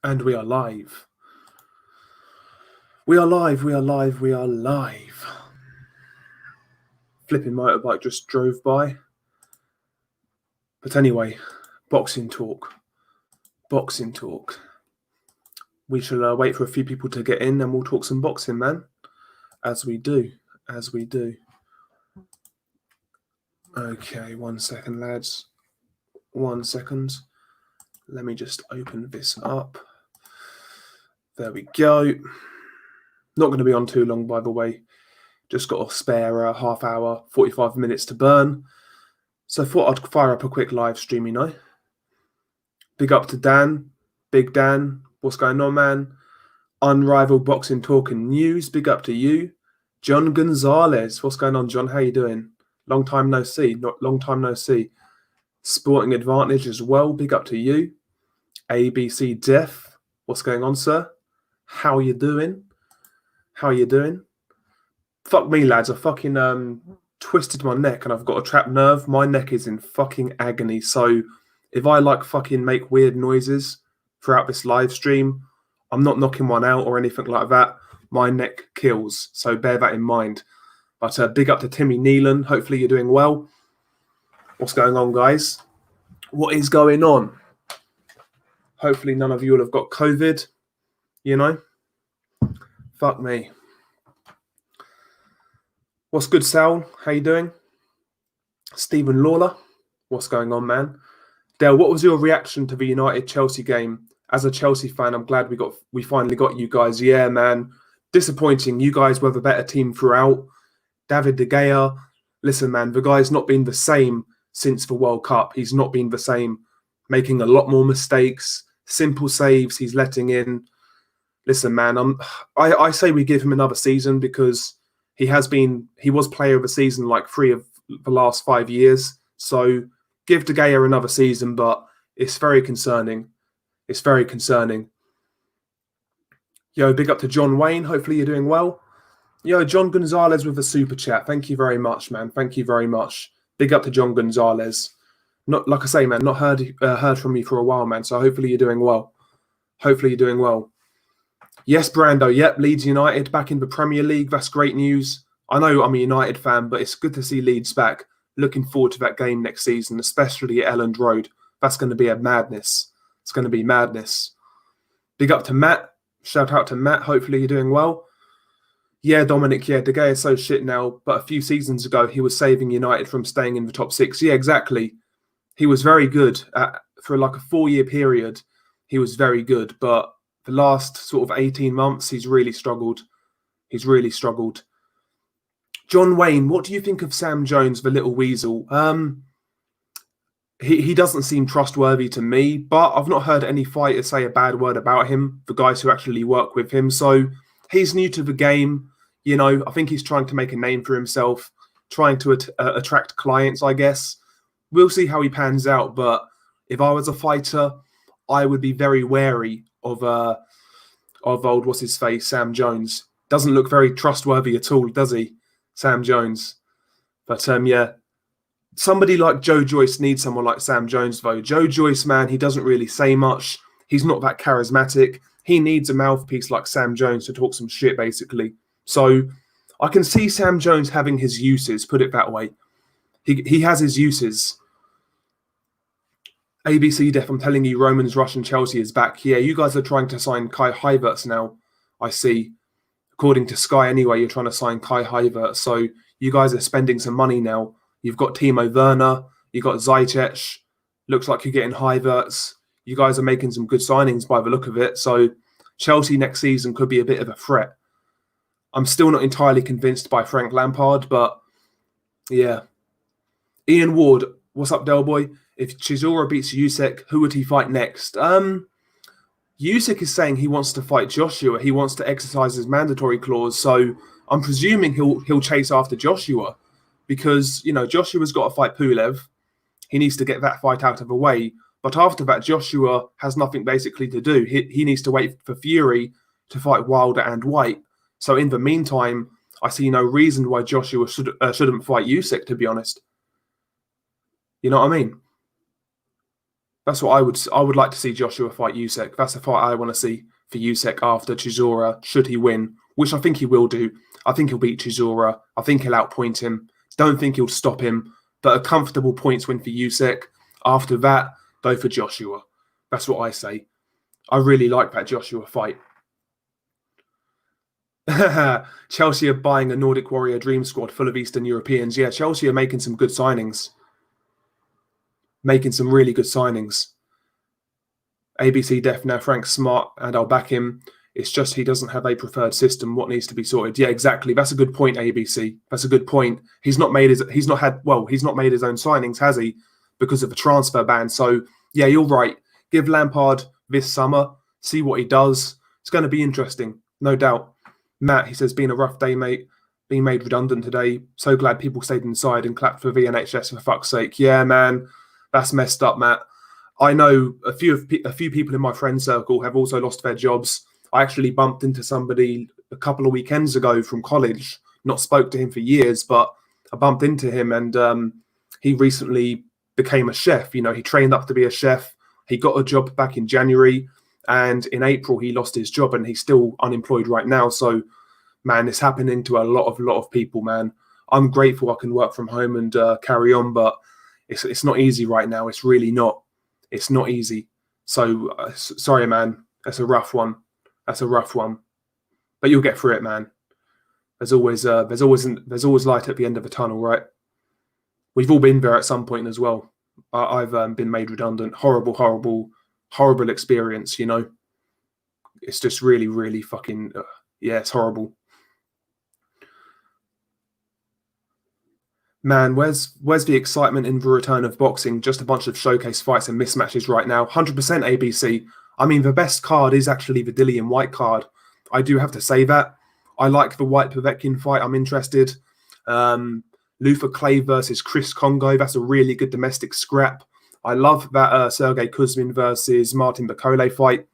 And we are live. We are live, we are live, we are live. Flipping motorbike just drove by. But anyway, boxing talk. Boxing talk. We shall wait for a few people to get in and we'll talk some boxing, man. As we do. As we do. Okay, 1 second, lads. 1 second. Let me just open this up. There we go. Not going to be on too long, by the way. Just got a spare half hour, 45 minutes to burn. So I thought I'd fire up a quick live stream, you know. Big up to Dan. Big Dan. What's going on, man? Unrivaled boxing talk and news. Big up to you. John Gonzalez. What's going on, John? How you doing? Long time no see. Long time no see. Sporting Advantage as well. Big up to you. ABC Def. What's going on, sir? How you doing? How you doing? Fuck me, lads. I fucking twisted my neck and I've got a trapped nerve. My neck is in fucking agony. So if I like fucking make weird noises throughout this live stream, I'm not knocking one out or anything like that. My neck kills. So bear that in mind. But big up to Timmy Neelan. Hopefully you're doing well. What's going on, guys? What is going on? Hopefully none of you will have got COVID. You know? Fuck me. What's good, Sal? How you doing? Stephen Lawler. What's going on, man? Dale, what was your reaction to the United-Chelsea game? As a Chelsea fan, I'm glad we finally got you guys. Yeah, man. Disappointing. You guys were the better team throughout. David De Gea. Listen, man, the guy's not been the same since the World Cup. He's not been the same. Making a lot more mistakes. Simple saves he's letting in. Listen, man, I say we give him another season because he was player of the season like 3 of the last 5 years. So give De Gea another season, but it's very concerning. It's very concerning. Yo, big up to John Wayne. Hopefully you're doing well. Yo, John Gonzalez with a super chat. Thank you very much, man. Thank you very much. Big up to John Gonzalez. Not like I say, man, not heard from you for a while, man. So hopefully you're doing well. Hopefully you're doing well. Yes, Brando. Yep, Leeds United back in the Premier League. That's great news. I know I'm a United fan, but it's good to see Leeds back. Looking forward to that game next season, especially at Elland Road. That's going to be a madness. It's going to be madness. Big up to Matt. Shout out to Matt. Hopefully you're doing well. Yeah, Dominic. Yeah, De Gea is so shit now. But a few seasons ago, he was saving United from staying in the top 6. Yeah, exactly. He was very good. For like a 4-year period, he was very good. But the last sort of 18 months, he's really struggled. He's really struggled. John Wayne, what do you think of Sam Jones, the little weasel? He doesn't seem trustworthy to me, but I've not heard any fighters say a bad word about him, the guys who actually work with him. So he's new to the game. You know, I think he's trying to make a name for himself, trying to attract clients, I guess. We'll see how he pans out. But if I was a fighter, I would be very wary of old, what's his face, Sam Jones. Doesn't look very trustworthy at all, does he? Sam Jones. But yeah, somebody like Joe Joyce needs someone like Sam Jones, though. Joe Joyce, man, he doesn't really say much. He's not that charismatic. He needs a mouthpiece like Sam Jones to talk some shit, basically. So I can see Sam Jones having his uses, put it that way. He has his uses. ABC Def, I'm telling you, Roman's Russian Chelsea is back. Yeah, you guys are trying to sign Kai Havertz now, I see. According to Sky, anyway, you're trying to sign Kai Havertz. So you guys are spending some money now. You've got Timo Werner. You've got Zajec. Looks like you're getting Havertz. You guys are making some good signings by the look of it. So Chelsea next season could be a bit of a threat. I'm still not entirely convinced by Frank Lampard, but yeah. Ian Ward, what's up, Del Boy? If Chisora beats Usyk, who would he fight next? Usyk is saying he wants to fight Joshua. He wants to exercise his mandatory clause. So I'm presuming he'll chase after Joshua because, you know, Joshua's got to fight Pulev. He needs to get that fight out of the way. But after that, Joshua has nothing basically to do. He needs to wait for Fury to fight Wilder and White. So in the meantime, I see no reason why Joshua shouldn't fight Usyk, to be honest. You know what I mean? That's what I would like to see Joshua fight Usyk. That's the fight I want to see for Usyk after Chisora, should he win, which I think he will do. I think he'll beat Chisora. I think he'll outpoint him. Don't think he'll stop him, but a comfortable points win for Usyk. After that, go for Joshua. That's what I say. I really like that Joshua fight. Chelsea are buying a Nordic Warrior Dream Squad full of Eastern Europeans. Yeah, Chelsea are making some good signings. Making some really good signings. ABC Def now Frank Smart, and I'll back him. It's just he doesn't have a preferred system. What needs to be sorted? Yeah, exactly. That's a good point, ABC. That's a good point. He's not made his own signings, has he? Because of the transfer ban. So yeah, you're right. Give Lampard this summer. See what he does. It's going to be interesting, no doubt. Matt, he says, been a rough day, mate. Being made redundant today. So glad people stayed inside and clapped for the NHS for fuck's sake. Yeah, man, that's messed up, Matt. I know a few people in my friend circle have also lost their jobs. I actually bumped into somebody a couple of weekends ago from college. Not spoke to him for years, but I bumped into him, and he recently became a chef. You know, he trained up to be a chef. He got a job back in January, and in April he lost his job, and he's still unemployed right now. So, man, it's happening to a lot of people, man. I'm grateful I can work from home and carry on, but it's not easy right now. It's really not. It's not easy. So sorry, man. That's a rough one. That's a rough one. But you'll get through it, man. There's always light at the end of the tunnel, right? We've all been there at some point as well. I've been made redundant. Horrible experience. You know, it's just really fucking yeah. It's horrible. Man, where's the excitement in the return of boxing? Just a bunch of showcase fights and mismatches right now. 100% ABC. I mean, the best card is actually the Dillian White card. I do have to say that. I like the White Povetkin fight. I'm interested. Luther Clay versus Chris Congo. That's a really good domestic scrap. I love that Sergey Kuzmin versus Martin Bakole fight.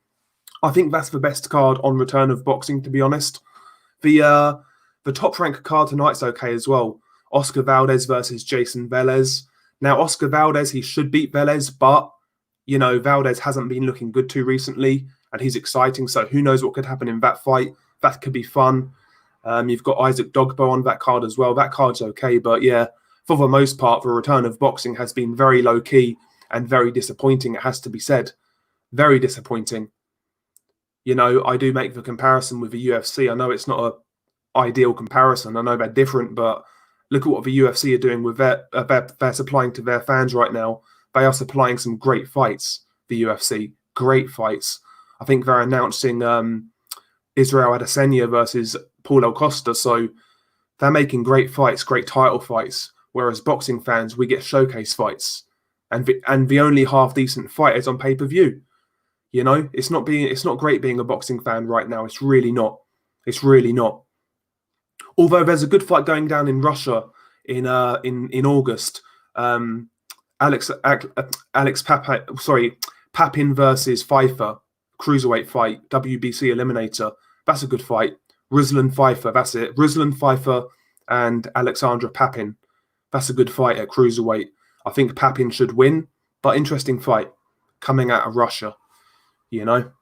I think that's the best card on return of boxing, to be honest. The top rank card tonight's okay as well. Oscar Valdez versus Jason Velez. Now, Oscar Valdez, he should beat Velez, but, you know, Valdez hasn't been looking good too recently, and he's exciting, so who knows what could happen in that fight. That could be fun. You've got Isaac Dogbo on that card as well. That card's okay, but yeah, for the most part, the return of boxing has been very low-key and very disappointing, it has to be said. Very disappointing. You know, I do make the comparison with the UFC. I know it's not an ideal comparison. I know they're different, but look at what the UFC are doing with they're supplying to their fans right now. They are supplying some great fights, the UFC. Great fights. I think they're announcing Israel Adesanya versus Paulo Costa. So they're making great fights, great title fights. Whereas boxing fans, we get showcase fights. And the only half-decent fight is on pay-per-view. You know, it's not great being a boxing fan right now. It's really not. It's really not. Although there's a good fight going down in Russia in August. Papin versus Pfeiffer, cruiserweight fight, WBC eliminator. That's a good fight. Ruslan Pfeiffer, that's it. Ruslan Pfeiffer and Alexandra Papin. That's a good fight at cruiserweight. I think Papin should win, but interesting fight coming out of Russia, you know.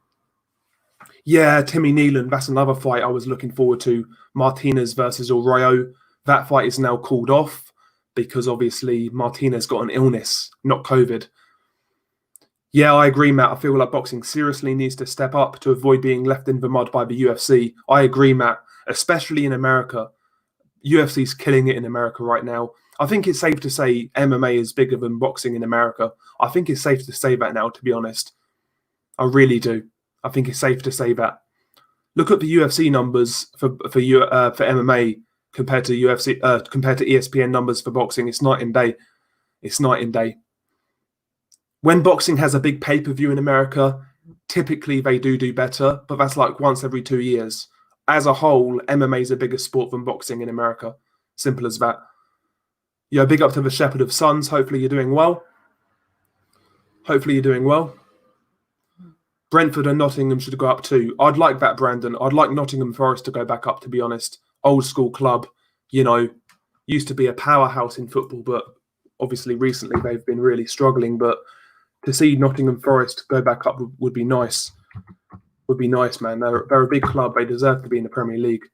Yeah, Timmy Nealon, that's another fight I was looking forward to. Martinez versus Arroyo. That fight is now called off because obviously Martinez got an illness, not COVID. Yeah, I agree, Matt. I feel like boxing seriously needs to step up to avoid being left in the mud by the UFC. I agree, Matt, especially in America. UFC's killing it in America right now. I think it's safe to say MMA is bigger than boxing in America. I think it's safe to say that now, to be honest. I really do. I think it's safe to say that. Look at the UFC numbers for MMA compared to ESPN numbers for boxing. It's night and day. It's night and day. When boxing has a big pay-per-view in America, typically they do better, but that's like once every 2 years. As a whole, MMA is a bigger sport than boxing in America. Simple as that. Yeah, big up to the Shepherd of Sons. Hopefully you're doing well. Hopefully you're doing well. Brentford and Nottingham should go up too. I'd like that, Brandon. I'd like Nottingham Forest to go back up, to be honest. Old school club, you know, used to be a powerhouse in football, but obviously recently they've been really struggling. But To see Nottingham Forest go back up would be nice. Would be nice, man. They're a big club. They deserve to be in the Premier League.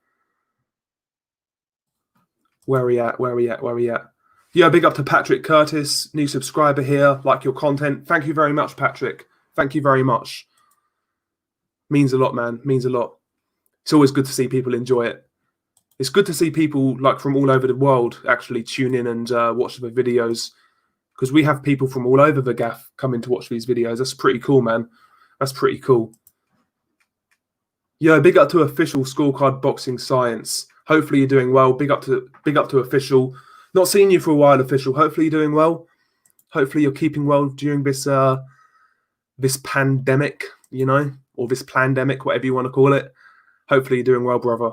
Where are we at? Where are we at? Where are we at? Yeah, big up to Patrick Curtis, new subscriber here. Like your content. Thank you very much, Patrick. Thank you very much. Means a lot, man. Means a lot. It's always good to see people enjoy it. It's good to see people like from all over the world actually tune in and watch the videos, because we have people from all over the gaff coming to watch these videos. That's pretty cool, man. That's pretty cool. Yeah, big up to Official Scorecard Boxing Science. Hopefully you're doing well. Big up to Official. Not seen you for a while, Official. Hopefully you're doing well. Hopefully you're keeping well during this this pandemic, you know, or this plandemic, whatever you want to call it. Hopefully you're doing well, brother.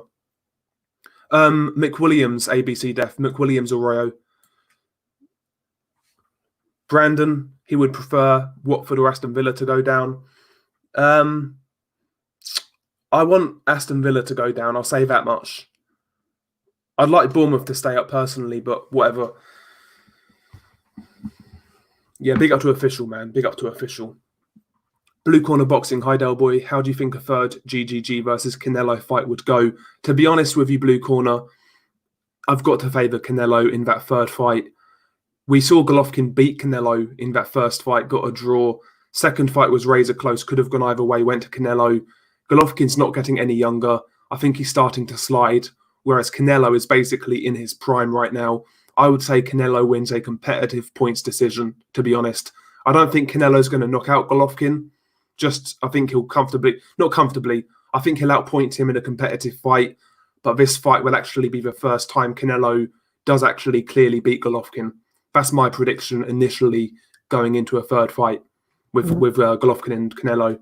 McWilliams, ABC Def. McWilliams Arroyo. Brandon, he would prefer Watford or Aston Villa to go down. I want Aston Villa to go down. I'll say that much. I'd like Bournemouth to stay up personally, but whatever. Yeah, big up to Official, man. Big up to Official. Blue Corner Boxing, hi Del Boy. How do you think a third GGG versus Canelo fight would go? To be honest with you, Blue Corner, I've got to favour Canelo in that third fight. We saw Golovkin beat Canelo in that first fight, got a draw. Second fight was razor close, could have gone either way, went to Canelo. Golovkin's not getting any younger. I think he's starting to slide, whereas Canelo is basically in his prime right now. I would say Canelo wins a competitive points decision, to be honest. I don't think Canelo's going to knock out Golovkin. I think he'll I think he'll outpoint him in a competitive fight. But this fight will actually be the first time Canelo does actually clearly beat Golovkin. That's my prediction initially going into a third fight with Golovkin and Canelo.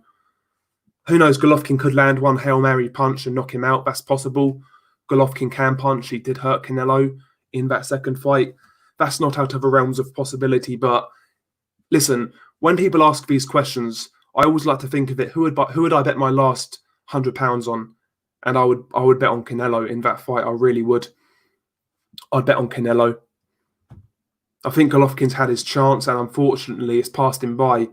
Who knows? Golovkin could land one Hail Mary punch and knock him out. That's possible. Golovkin can punch. He did hurt Canelo in that second fight. That's not out of the realms of possibility. But listen, when people ask these questions, I always like to think of it. Who would I bet my last £100 on? And I would bet on Canelo in that fight. I really would. I'd bet on Canelo. I think Golovkin's had his chance, and unfortunately, it's passed him by.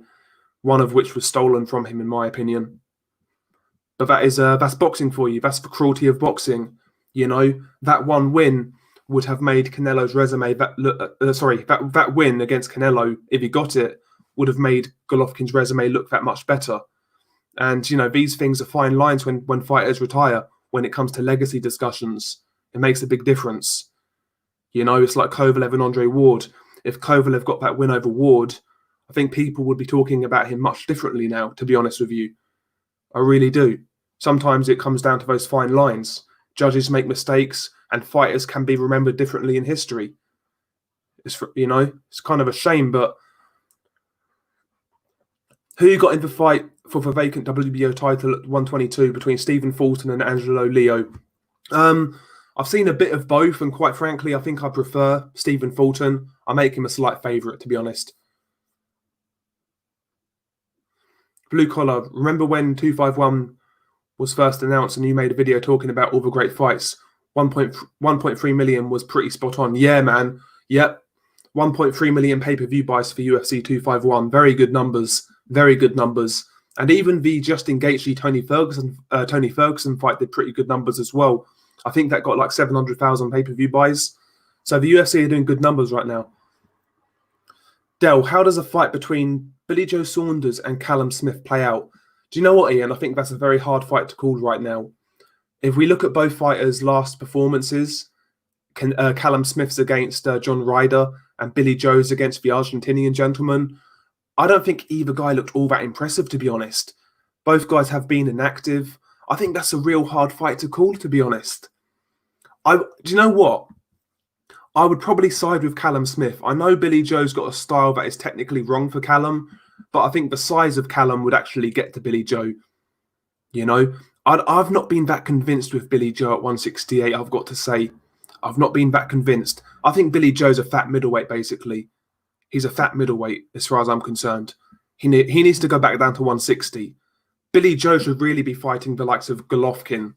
One of which was stolen from him, in my opinion. But that's boxing for you. That's the cruelty of boxing. You know, that one win would have made Canelo's resume that win against Canelo, if he got it, would have made Golovkin's resume look that much better. And you know, these things are fine lines when fighters retire. When it comes to legacy discussions, it makes a big difference. You know, it's like Kovalev and Andre Ward. If Kovalev got that win over Ward, I think people would be talking about him much differently now, to be honest with you. I really do. Sometimes it comes down to those fine lines. Judges make mistakes and fighters can be remembered differently in history. It's kind of a shame, but who you got in the fight for the vacant WBO title at 122 between Stephen Fulton and Angelo Leo? I've seen a bit of both, and quite frankly, I think I prefer Stephen Fulton. I make him a slight favourite, to be honest. Blue Collar, remember when 251 was first announced and you made a video talking about all the great fights? 1.3 million was pretty spot on. Yeah, man. Yep. 1.3 million pay-per-view buys for UFC 251. Very good numbers. Very good numbers. And even the Justin Gaethje Tony Ferguson fight did pretty good numbers as well. I think that got like 700,000 pay-per-view buys. So the UFC are doing good numbers right now. Del, how does a fight between Billy Joe Saunders and Callum Smith play out? Do you know what, Ian? I think that's a very hard fight to call right now. If we look at both fighters' last performances, Callum Smith's against John Ryder and Billy Joe's against the Argentinian gentleman, I don't think either guy looked all that impressive, to be honest. Both guys have been inactive. I think that's a real hard fight to call, to be honest. Do you know what? I would probably side with Callum Smith. I know Billy Joe's got a style that is technically wrong for Callum, but I think the size of Callum would actually get to Billy Joe. You know, I've not been that convinced with Billy Joe at 168, I've got to say. I've not been that convinced. I think Billy Joe's a fat middleweight, basically. He's a fat middleweight, as far as I'm concerned. He needs to go back down to 160. Billy Joe should really be fighting the likes of Golovkin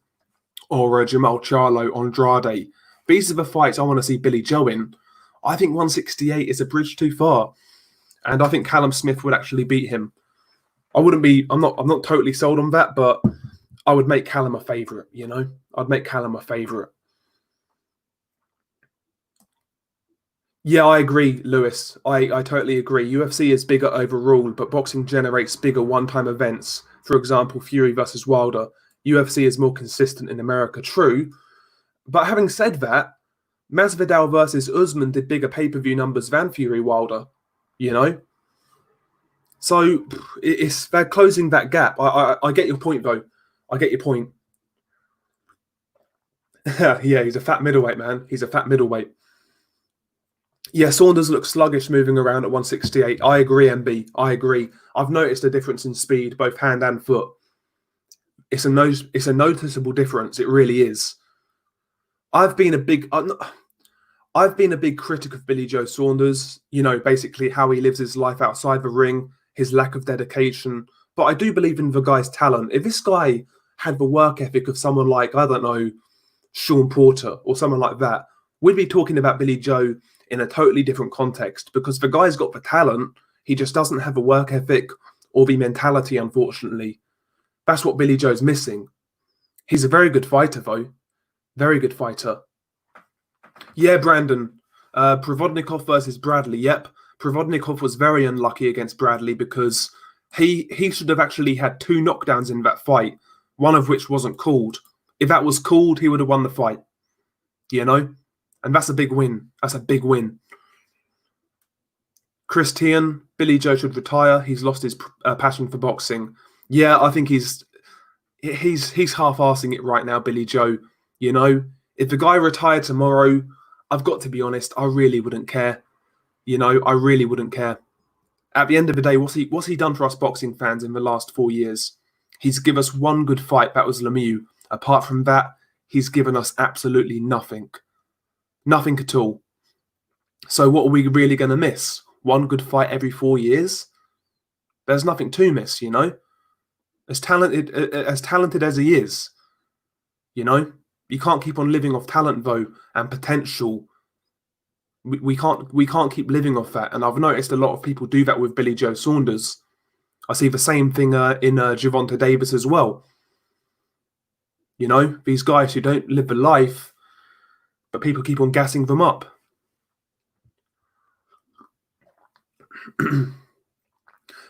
or Jamal Charlo, Andrade. These are the fights I want to see Billy Joe in. I think 168 is a bridge too far. and I think Callum Smith would actually beat him. I'm not totally sold on that, but I would make Callum a favourite, you know? I'd make Callum a favourite. Yeah, I agree, Lewis. I totally agree. UFC is bigger overall, but boxing generates bigger one-time events. For example, Fury versus Wilder. UFC is more consistent in America, true. But having said that, Masvidal versus Usman did bigger pay-per-view numbers than Fury Wilder, you know? So they're closing that gap. I get your point, though. I get your point. Yeah, he's a fat middleweight, man. He's a fat middleweight. Yeah, Saunders looks sluggish moving around at 168. I agree, MB. I agree. I've noticed a difference in speed, both hand and foot. It's a noticeable difference. It really is. I've been a big critic of Billy Joe Saunders. You know, basically how he lives his life outside the ring, his lack of dedication. But I do believe in the guy's talent. If this guy had the work ethic of someone like, I don't know, Sean Porter or someone like that, we'd be talking about Billy Joe in a totally different context, because the guy's got the talent. He just doesn't have the work ethic or the mentality, unfortunately. That's what Billy Joe's missing. He's a very good fighter, though. Very good fighter. Yeah, Brandon. Provodnikov versus Bradley. Yep. Provodnikov was very unlucky against Bradley because he should have actually had 2 knockdowns in that fight, one of which wasn't called. If that was called, he would have won the fight. You know? And that's a big win. That's a big win. Christian, Billy Joe should retire. He's lost his passion for boxing. Yeah, I think he's half-arsing it right now, Billy Joe. You know, if the guy retired tomorrow, I've got to be honest, I really wouldn't care. You know, I really wouldn't care. At the end of the day, what's he done for us boxing fans in the last 4 years? He's given us one good fight. That was Lemieux. Apart from that, he's given us absolutely nothing. Nothing at all. So what are we really going to miss? One good fight every 4 years? There's nothing to miss, you know? As talented as he is, you know? You can't keep on living off talent, though, and potential. We can't keep living off that. And I've noticed a lot of people do that with Billy Joe Saunders. I see the same thing in Gervonta Davis as well. You know, these guys who don't live the life, but people keep on gassing them up.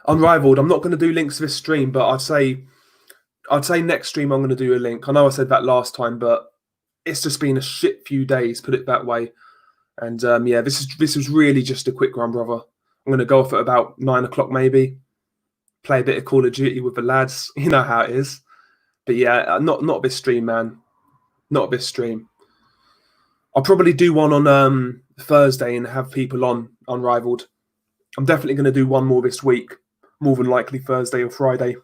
Unrivaled. I'm not going to do links this stream, but I'd say next stream I'm going to do a link. I know I said that last time, but it's just been a shit few days, put it that way. And yeah, this was really just a quick run, brother. I'm going to go off at about 9 o'clock maybe. Play a bit of Call of Duty with the lads. You know how it is. But yeah, not this stream, man. Not this stream. I'll probably do one on Thursday and have people on Unrivaled. I'm definitely going to do one more this week. More than likely Thursday or Friday.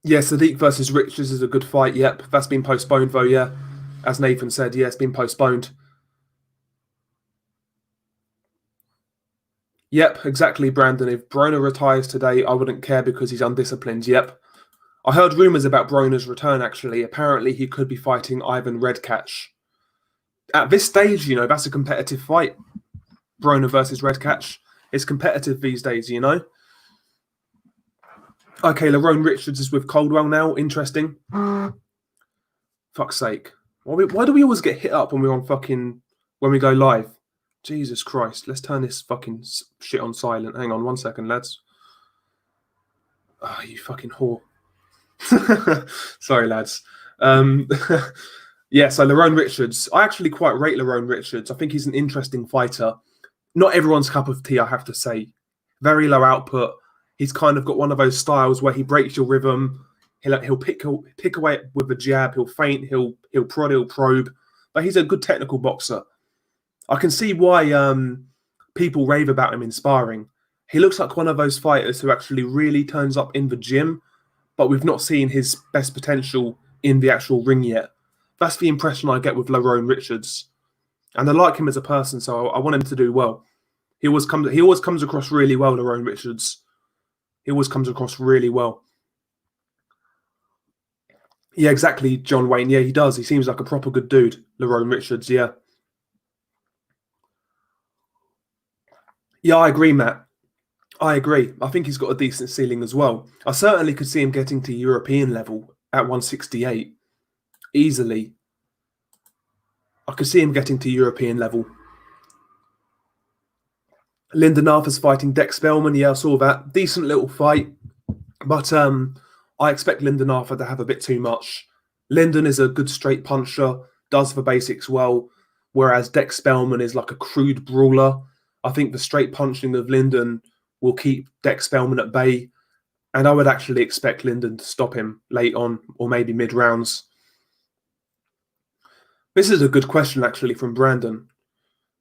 Yeah, Sadiq versus Richards is a good fight. Yep, that's been postponed though, yeah. As Nathan said, yeah, it's been postponed. Yep, exactly, Brandon. If Broner retires today, I wouldn't care because he's undisciplined. Yep. I heard rumours about Broner's return, actually. Apparently, he could be fighting Ivan Redkach. At this stage, you know, that's a competitive fight. Broner versus Redkach. It's competitive these days, you know? Okay, Lerone Richards is with Coldwell now. Interesting. Fuck's sake. Why do we always get hit up when we go live? Jesus Christ. Let's turn this fucking shit on silent. Hang on 1 second, lads. Oh, you fucking whore. Sorry, lads. Yeah, so Lerone Richards. I actually quite rate Lerone Richards. I think he's an interesting fighter. Not everyone's cup of tea, I have to say. Very low output. He's kind of got one of those styles where he breaks your rhythm. He'll pick away with a jab. He'll feint. He'll prod. He'll probe. But he's a good technical boxer. I can see why people rave about him in sparring. He looks like one of those fighters who actually really turns up in the gym, but we've not seen his best potential in the actual ring yet. That's the impression I get with Lerone Richards. And I like him as a person, so I want him to do well. He always comes across really well, Lerone Richards. He always comes across really well. Yeah, exactly, John Wayne. Yeah, he does. He seems like a proper good dude, Lerone Richards, yeah. Yeah, I agree, Matt. I agree. I think he's got a decent ceiling as well. I certainly could see him getting to European level at 168 easily. I could see him getting to European level. Lyndon Arthur's fighting Dex Spellman. Yeah, I saw that. Decent little fight. But I expect Lyndon Arthur to have a bit too much. Lyndon is a good straight puncher, does the basics well, whereas Dex Spellman is like a crude brawler. I think the straight punching of Lyndon will keep Dex Spellman at bay, and I would actually expect Lyndon to stop him late on or maybe mid rounds. This is a good question actually from Brandon.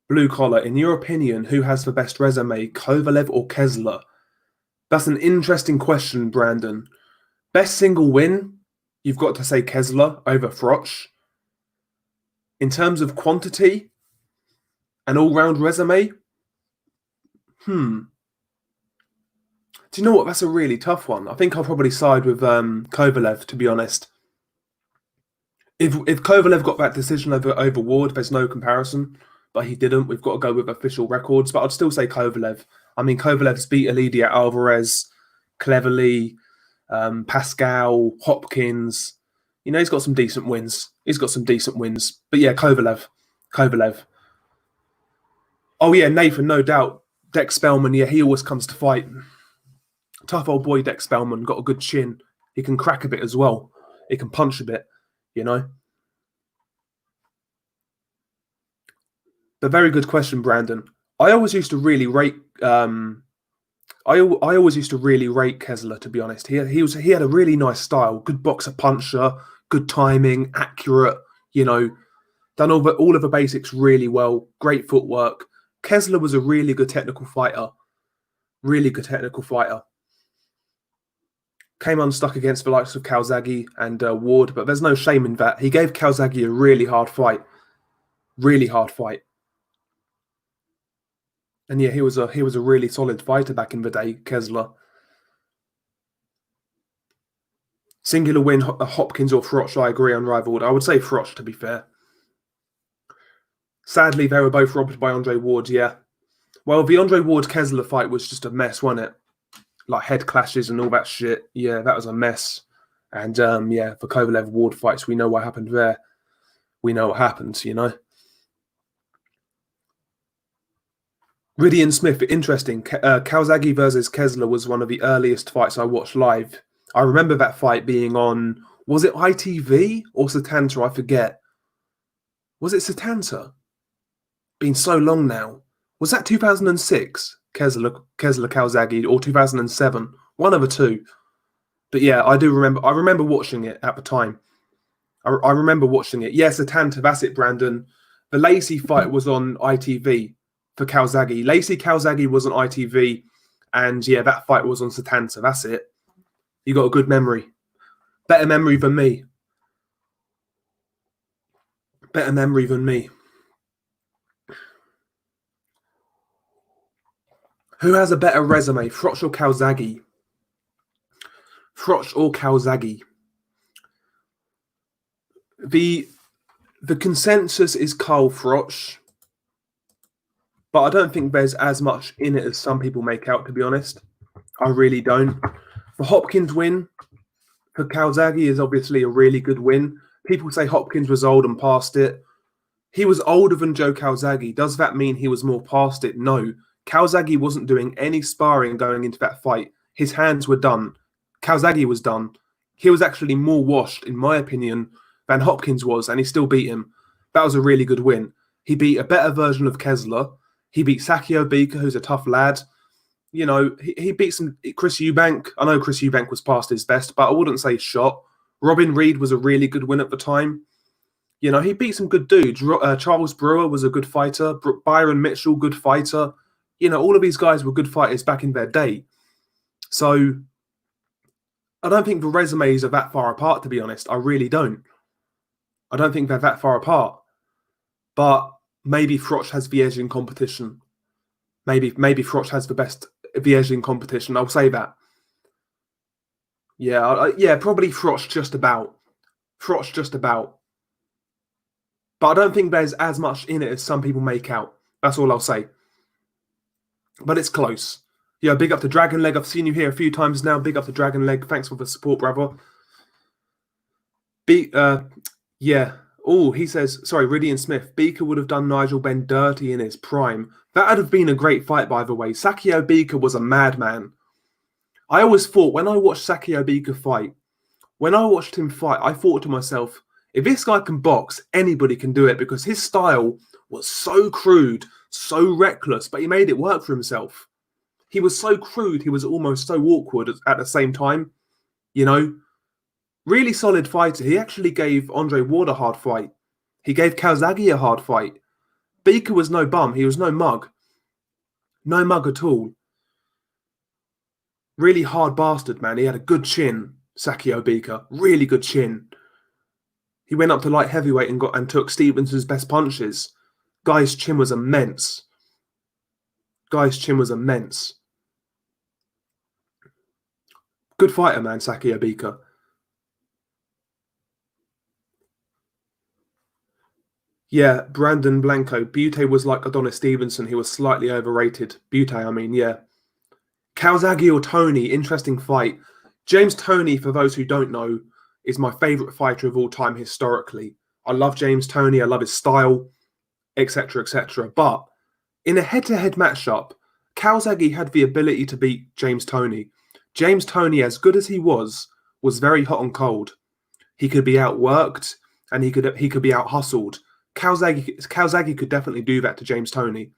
Blue collar, in your opinion, who has the best resume, Kovalev or Kessler? That's an interesting question, Brandon. Best single win, you've got to say Kessler over Froch. In terms of quantity and all-round resume, do you know what? That's a really tough one. I think I'll probably side with Kovalev, to be honest. If Kovalev got that decision over Ward, there's no comparison. But he didn't. We've got to go with official records. But I'd still say Kovalev. I mean, Kovalev's beat Alidia Alvarez, Cleverly, Pascal, Hopkins. You know, he's got some decent wins. But yeah, Kovalev. Oh yeah, Nathan, no doubt. Dex Spellman, yeah, he always comes to fight. Tough old boy Dex Spellman, got a good chin. He can crack a bit as well. He can punch a bit, you know. But very good question, Brandon. I always used to really rate I always used to really rate Kessler, to be honest. He had a really nice style, good boxer puncher, good timing, accurate, you know, done all of the basics really well, great footwork. Kessler was a really good technical fighter. Came unstuck against the likes of Calzaghe and Ward, but there's no shame in that. He gave Calzaghe a really hard fight. And yeah, he was a really solid fighter back in the day, Kessler. Singular win, Hopkins or Froch, I agree, unrivaled. I would say Froch, to be fair. Sadly, they were both robbed by Andre Ward, yeah. Well, the Andre Ward-Kessler fight was just a mess, wasn't it? Like head clashes and all that shit. Yeah, that was a mess. And yeah, for Kovalev-Ward fights, we know what happened there. We know what happened, you know. Ridian Smith, interesting. Calzaghe versus Kessler was one of the earliest fights I watched live. I remember that fight being on, was it ITV or Setanta? I forget. Was it Setanta? Been so long now. Was that 2006? Kessler Calzaghe, or 2007? One of the two. But yeah, I do remember. I remember watching it at the time. I remember watching it. Yes, Setanta, that's it, Brandon. The Lacey fight was on ITV for Calzaghe. Lacey Calzaghe was on ITV, and yeah, that fight was on Setanta. That's it. You got a good memory. Better memory than me. Who has a better resume, Froch or Calzaghe? The consensus is Carl Froch, but I don't think there's as much in it as some people make out, to be honest. I really don't. The Hopkins win for Calzaghe is obviously a really good win. People say Hopkins was old and past it. He was older than Joe Calzaghe. Does that mean he was more past it? No. Calzaghe wasn't doing any sparring going into that fight. His hands were done. Calzaghe was done. He was actually more washed, in my opinion, than Hopkins was, and he still beat him. That was a really good win. He beat a better version of Kessler. He beat Sakio Bika, who's a tough lad. You know, he beat some Chris Eubank. I know Chris Eubank was past his best, but I wouldn't say shot. Robin Reed was a really good win at the time. You know, he beat some good dudes. Charles Brewer was a good fighter. Byron Mitchell, good fighter. You know, all of these guys were good fighters back in their day. So I don't think the resumes are that far apart, to be honest. I really don't. I don't think they're that far apart. But maybe Froch has the edge in competition. Maybe Froch has the edge in competition. I'll say that. Yeah, probably Froch just about. But I don't think there's as much in it as some people make out. That's all I'll say. but it's close. Yeah, big up to Dragon Leg. I've seen you here a few times now. Big up to Dragon Leg. Thanks for the support, brother. Yeah. Oh, he says, sorry, Ridian Smith. Beaker would have done Nigel Benn dirty in his prime. That would have been a great fight, by the way. Sakio Beaker was a madman. I always thought, when I watched Sakio Beaker fight, I thought to myself, if this guy can box, anybody can do it, because his style was so crude, so reckless, but he made it work for himself. He was so crude, he was almost so awkward at the same time. You know, really solid fighter. He actually gave Andre Ward a hard fight. He gave Calzaghe a hard fight. Beaker was no bum. He was no mug. No mug at all. Really hard bastard, man. He had a good chin, Sakio Beaker. Really good chin. He went up to light heavyweight and took Stevenson's best punches. Guy's chin was immense. Good fighter, man, Sakio Beaker. Yeah, Brandon Blanco. Butte was like Adonis Stevenson. He was slightly overrated. Butte, I mean, yeah. Calzaghe or Toney, interesting fight. James Toney, for those who don't know, is my favourite fighter of all time historically. I love James Toney. I love his style, etc., etc. But in a head-to-head matchup, Calzaghe had the ability to beat James Toney. James Toney, as good as he was very hot and cold. He could be outworked and he could be out-hustled. Calzaghe could definitely do that to James Toney.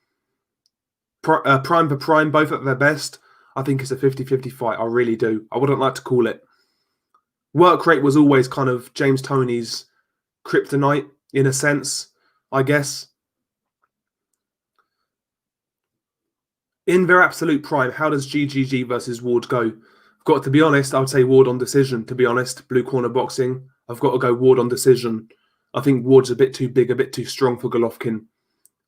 Prime for prime, both at their best. I think it's a 50-50 fight. I really do. I wouldn't like to call it. Work rate was always kind of James Toney's kryptonite, in a sense, I guess. In their absolute prime, how does GGG versus Ward go? I've got to be honest, I would say Ward on decision, to be honest. Blue corner boxing. I've got to go Ward on decision. I think Ward's a bit too big, a bit too strong for Golovkin.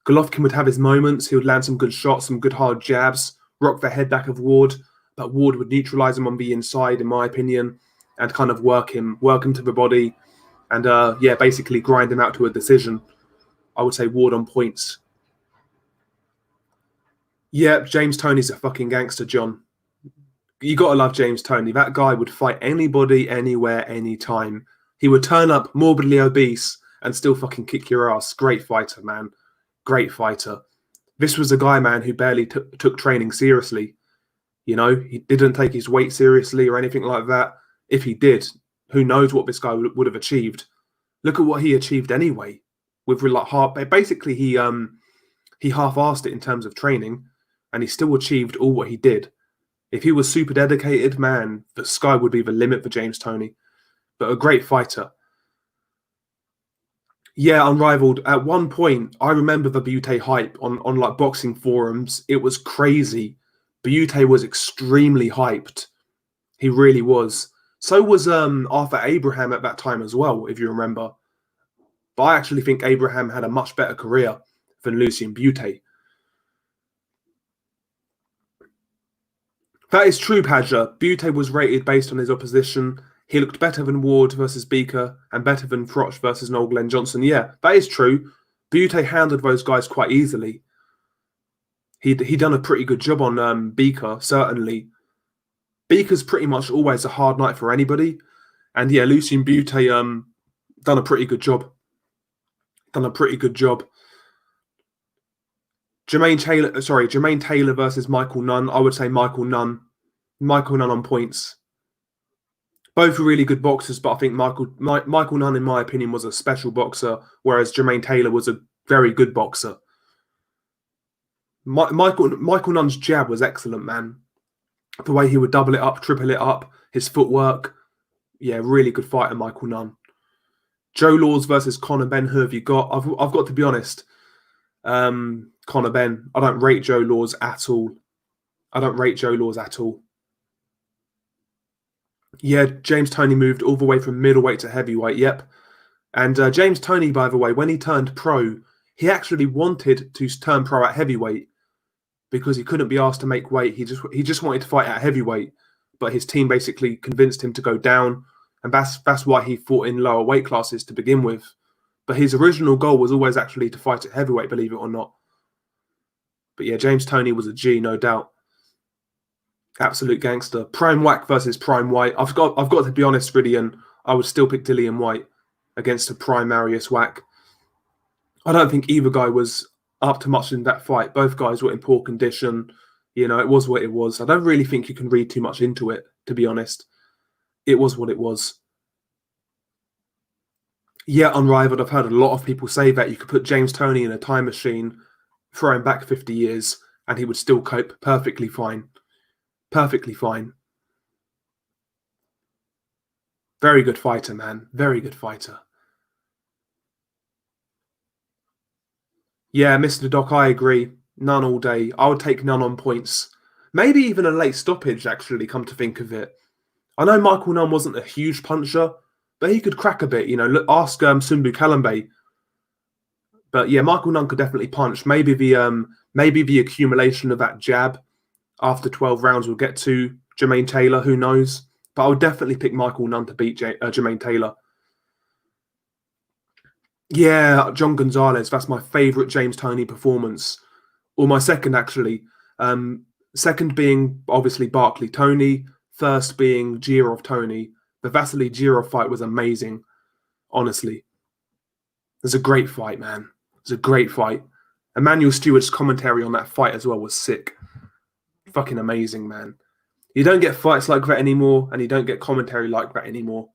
Golovkin would have his moments. He would land some good shots, some good hard jabs, rock the head back of Ward, but Ward would neutralize him on the inside, in my opinion, and kind of work him to the body, and basically grind him out to a decision. I would say Ward on points. Yeah, James Toney's a fucking gangster, John. You got to love James Toney. That guy would fight anybody, anywhere, anytime. He would turn up morbidly obese and still fucking kick your ass. Great fighter, man. Great fighter. This was a guy, man, who barely took training seriously. You know, he didn't take his weight seriously or anything like that. If he did, who knows what this guy would have achieved. Look at what he achieved anyway. With like basically he half-assed it in terms of training, and he still achieved all what he did. If he was super dedicated, man, the sky would be the limit for James Toney. But a great fighter. Yeah, unrivaled. At one point, I remember the Butte hype on like boxing forums. It was crazy. Butte was extremely hyped. He really was. So was Arthur Abraham at that time as well, if you remember. But I actually think Abraham had a much better career than Lucien Butte. That is true, Padja. Butte was rated based on his opposition. He looked better than Ward versus Beaker and better than Froch versus Noel Glenn Johnson. Yeah, that is true. Butte handled those guys quite easily. He done a pretty good job on Beaker, certainly. Beaker's pretty much always a hard night for anybody. And yeah, Lucien Butte done a pretty good job. Jermaine Taylor versus Michael Nunn. I would say Michael Nunn. Michael Nunn on points. Both were really good boxers, but I think Michael Nunn, in my opinion, was a special boxer, whereas Jermaine Taylor was a very good boxer. Michael Nunn's jab was excellent, man. The way he would double it up, triple it up, his footwork. Yeah, really good fighter, Michael Nunn. Joe Laws versus Conor Benn. Who have you got? I've got to be honest. Conor Benn. I don't rate Joe Laws at all. Yeah, James Toney moved all the way from middleweight to heavyweight. Yep. And James Toney, by the way, when he turned pro, he actually wanted to turn pro at heavyweight because he couldn't be asked to make weight. He just wanted to fight at heavyweight, but his team basically convinced him to go down, and that's why he fought in lower weight classes to begin with. But his original goal was always actually to fight at heavyweight, believe it or not. But yeah, James Toney was a G, no doubt. Absolute gangster. Prime Whack versus Prime White. I've got to be honest, really, and I would still pick Dillian White against a Prime Marius Whack. I don't think either guy was up to much in that fight. Both guys were in poor condition. You know, it was what it was. I don't really think you can read too much into it, to be honest. It was what it was. Yeah, unrivaled. I've heard a lot of people say that you could put James Toney in a time machine, throw him back 50 years, and he would still cope perfectly fine. Perfectly fine. Very good fighter, man. Very good fighter. Yeah, Mr. Doc, I agree. None all day. I would take none on points. Maybe even a late stoppage, actually, come to think of it. I know Michael Nunn wasn't a huge puncher, but he could crack a bit. You know, ask Sumbu Kalambe. But yeah, Michael Nunn could definitely punch. Maybe the accumulation of that jab after 12 rounds will get to Jermaine Taylor. Who knows? But I would definitely pick Michael Nunn to beat Jermaine Taylor. Yeah, John Gonzalez. That's my favourite James Toney performance. Or my second, actually. Second being, obviously, Barkley Toney. First being Girov Toney. The Vasily Girov fight was amazing, honestly. It was a great fight, man. It was a great fight. Emmanuel Stewart's commentary on that fight as well was sick. Fucking amazing, man. You don't get fights like that anymore, and you don't get commentary like that anymore.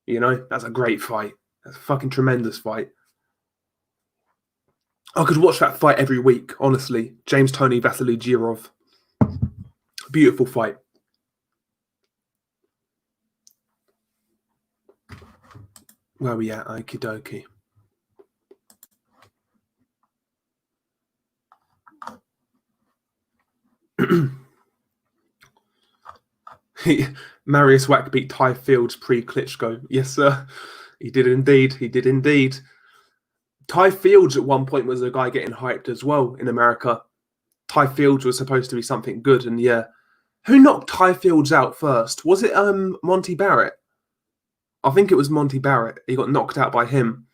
You know, that's a great fight. That's a fucking tremendous fight. I could watch that fight every week, honestly. James Toney, Vasily Girov. Beautiful fight. Where are we at? Okie dokie. Marius Whack beat Ty Fields pre-Klitschko. Yes, sir. He did indeed. He did indeed. Ty Fields at one point was a guy getting hyped as well in America. Ty Fields was supposed to be something good, and yeah. Who knocked Ty Fields out first? Was it Monty Barrett? I think it was Monty Barrett. He got knocked out by him.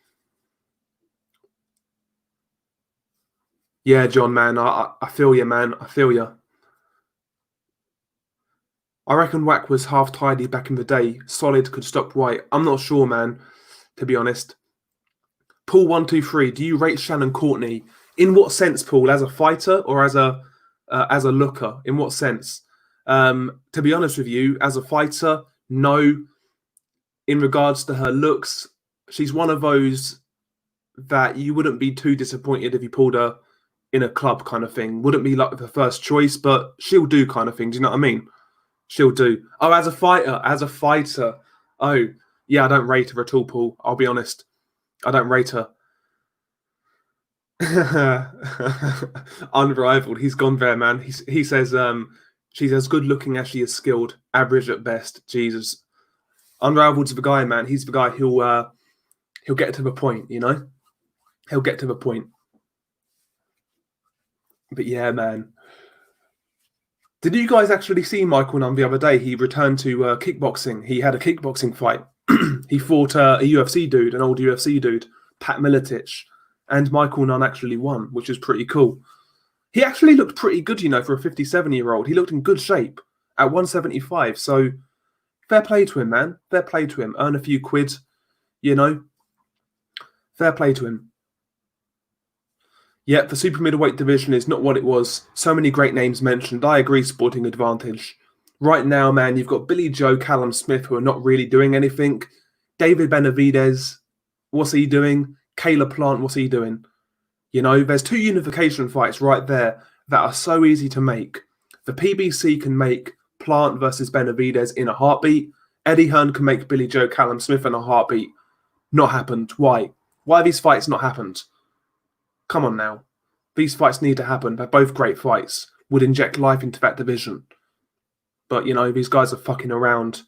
Yeah, John, man. I feel you, man. I feel you. I reckon Whack was half tidy back in the day. Solid, could stop White. I'm not sure, man, to be honest. Paul 123, do you rate Shannon Courtney? In what sense, Paul? As a fighter or as a looker? In what sense? To be honest with you, as a fighter, no. In regards to her looks, she's one of those that you wouldn't be too disappointed if you pulled her in a club kind of thing. Wouldn't be like the first choice, but she'll do kind of thing. Do you know what I mean? She'll do. Oh, as a fighter. Oh, yeah, I don't rate her at all, Paul. I'll be honest. I don't rate her. Unrivaled. He's gone there, man. He says she's as good looking as she is skilled. Average at best. Jesus. Unrivaled's the guy, man. He's the guy who'll get to the point, you know? He'll get to the point. But yeah, man. Did you guys actually see Michael Nunn the other day? He returned to kickboxing. He had a kickboxing fight. He fought a UFC dude, an old UFC dude, Pat Miletich. And Michael Nunn actually won, which is pretty cool. He actually looked pretty good, you know, for a 57-year-old. He looked in good shape at 175. So fair play to him, man. Fair play to him. Earn a few quid, you know. Fair play to him. Yeah, the super middleweight division is not what it was. So many great names mentioned. I agree, Sporting Advantage. Right now, man, you've got Billy Joe, Callum Smith, who are not really doing anything. David Benavidez, what's he doing? Caleb Plant, what's he doing? You know, there's two unification fights right there that are so easy to make. The PBC can make Plant versus Benavidez in a heartbeat. Eddie Hearn can make Billy Joe, Callum Smith in a heartbeat. Not happened. Why? Why have these fights not happened? Come on now. These fights need to happen. They're both great fights. Would inject life into that division. But, you know, these guys are fucking around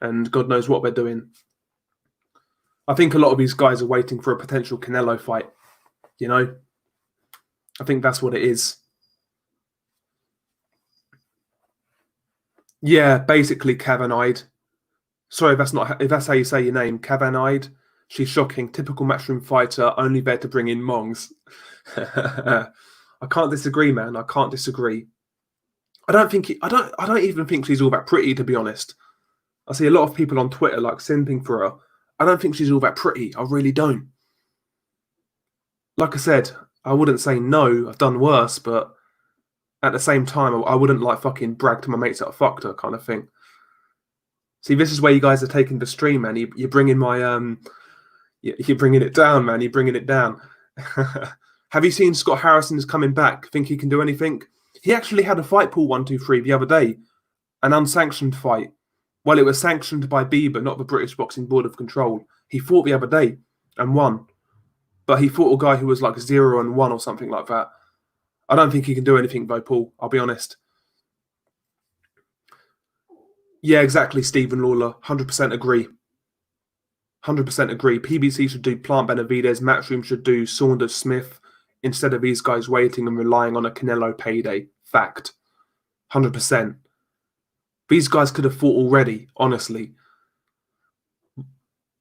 and God knows what they're doing. I think a lot of these guys are waiting for a potential Canelo fight. You know? I think that's what it is. Yeah, basically Cavanide. Sorry if that's how you say your name. Cavanide. She's shocking. Typical matchroom fighter, only there to bring in Mongs. I can't disagree, man. I can't disagree. I don't think I don't even think she's all that pretty, to be honest. I see a lot of people on Twitter like simping for her. I don't think she's all that pretty. I really don't. Like I said, I wouldn't say no. I've done worse, but at the same time, I wouldn't like fucking brag to my mates that I fucked her, kind of thing. See, this is where you guys are taking the stream, man. You're bringing my you're bringing it down, man. You're bringing it down. Have you seen Scott Harrison's coming back? Think he can do anything? He actually had a fight pool 1, 2, 3 the other day, an unsanctioned fight. Well, it was sanctioned by Bieber, not the British Boxing Board of Control. He fought the other day and won, but he fought a guy who was like 0-1 or something like that. I don't think he can do anything though, Paul. I'll be honest. Yeah, exactly, Stephen Lawler. 100% agree. 100% agree. PBC should do Plant Benavidez. Matchroom should do Saunders Smith instead of these guys waiting and relying on a Canelo payday. Fact. 100%. These guys could have fought already, honestly.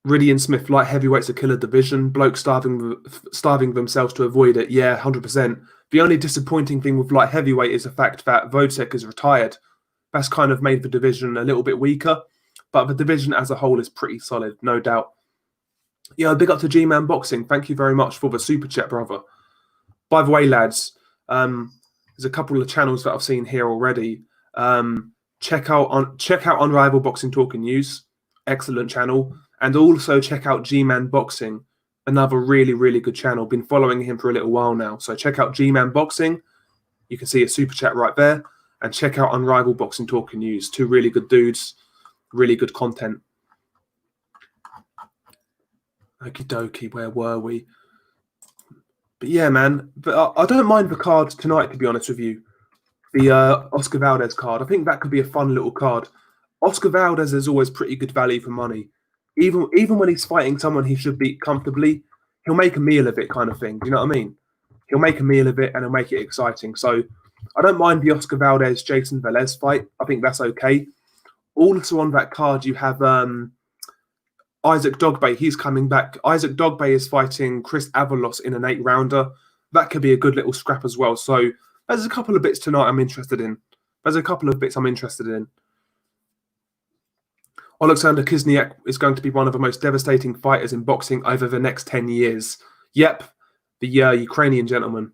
Riddy and Smith, light heavyweight's a killer division. Blokes starving themselves to avoid it. Yeah, 100%. The only disappointing thing with light heavyweight is the fact that Vodcek is retired. That's kind of made the division a little bit weaker, but the division as a whole is pretty solid, no doubt. Yeah, big up to G-Man Boxing. Thank you very much for the super chat, brother. By the way, lads, there's a couple of channels that I've seen here already. Check out Unrivaled Boxing Talk and News, excellent channel, and also check out G-Man Boxing, another really, really good channel. Been following him for a little while now, so check out G-Man Boxing. You can see a super chat right there, and check out Unrivaled Boxing Talk and News. Two really good dudes, really good content. Okie dokie, where were we? But yeah, man, but I don't mind the card tonight, to be honest with you. The Oscar Valdez card. I think that could be a fun little card. Oscar Valdez is always pretty good value for money. Even when he's fighting someone he should beat comfortably, he'll make a meal of it, kind of thing. Do you know what I mean? He'll make a meal of it and he'll make it exciting. So I don't mind the Oscar Valdez Jason Velez fight. I think that's okay. Also on that card, you have Isaac Dogbay. He's coming back. Isaac Dogbay is fighting Chris Avalos in an 8-rounder. That could be a good little scrap as well. So there's a couple of bits tonight I'm interested in. Alexander Kizniak is going to be one of the most devastating fighters in boxing over the next 10 years. Yep, the Ukrainian gentleman.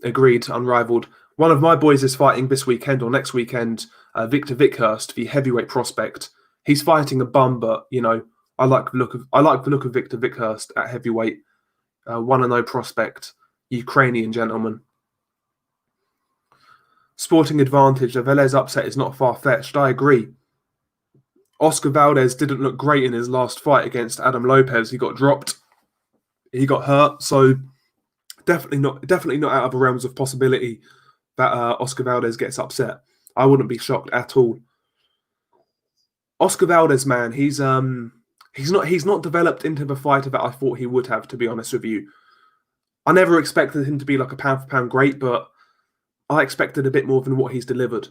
Agreed, unrivaled. One of my boys is fighting this weekend or next weekend, Victor Vickhurst, the heavyweight prospect. He's fighting a bum, but you know, I like the look of Victor Vickhurst at heavyweight. 1-0 prospect, Ukrainian gentleman. Sporting advantage. A Velez upset is not far-fetched. I agree. Oscar Valdez didn't look great in his last fight against Adam Lopez. He got dropped. He got hurt. So definitely not out of the realms of possibility that Oscar Valdez gets upset. I wouldn't be shocked at all. Oscar Valdez, man, he's not developed into the fighter that I thought he would have, to be honest with you. I never expected him to be like a pound-for-pound great, but I expected a bit more than what he's delivered.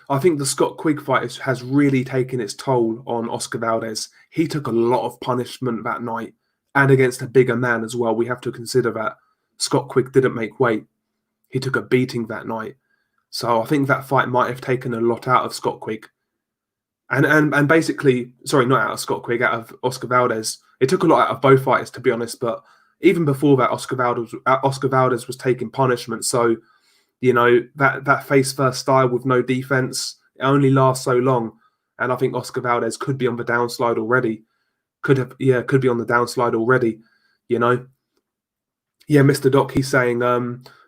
I think the Scott Quigg fight has really taken its toll on Oscar Valdez. He took a lot of punishment that night, and against a bigger man as well. We have to consider that. Scott Quigg didn't make weight. He took a beating that night. So I think that fight might have taken a lot out of Scott Quigg. And basically, sorry, not out of Scott Quigg, out of Oscar Valdez. It took a lot out of both fighters, to be honest, but even before that, Oscar Valdez was taking punishment. So, you know, that face-first style with no defense, it only lasts so long. And I think Oscar Valdez could be on the downslide already. Could be on the downslide already, you know. Yeah, Mr. Doc, he's saying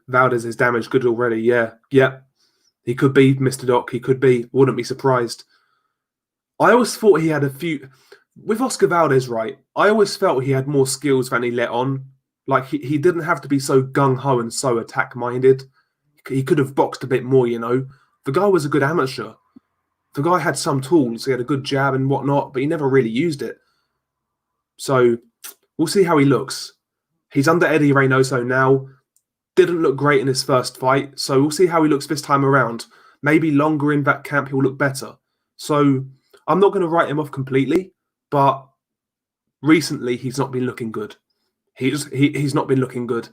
Valdez is damaged good already. Yeah. He could be, Mr. Doc. He could be. Wouldn't be surprised. I always thought he had a few... With Oscar Valdez, right, I always felt he had more skills than he let on. Like, he didn't have to be so gung-ho and so attack-minded. He could have boxed a bit more, you know. The guy was a good amateur. The guy had some tools. He had a good jab and whatnot, but he never really used it. So, we'll see how he looks. He's under Eddie Reynoso now. Didn't look great in his first fight, so we'll see how he looks this time around. Maybe longer in that camp, he'll look better. So, I'm not going to write him off completely, but recently he's not been looking good. He's not been looking good.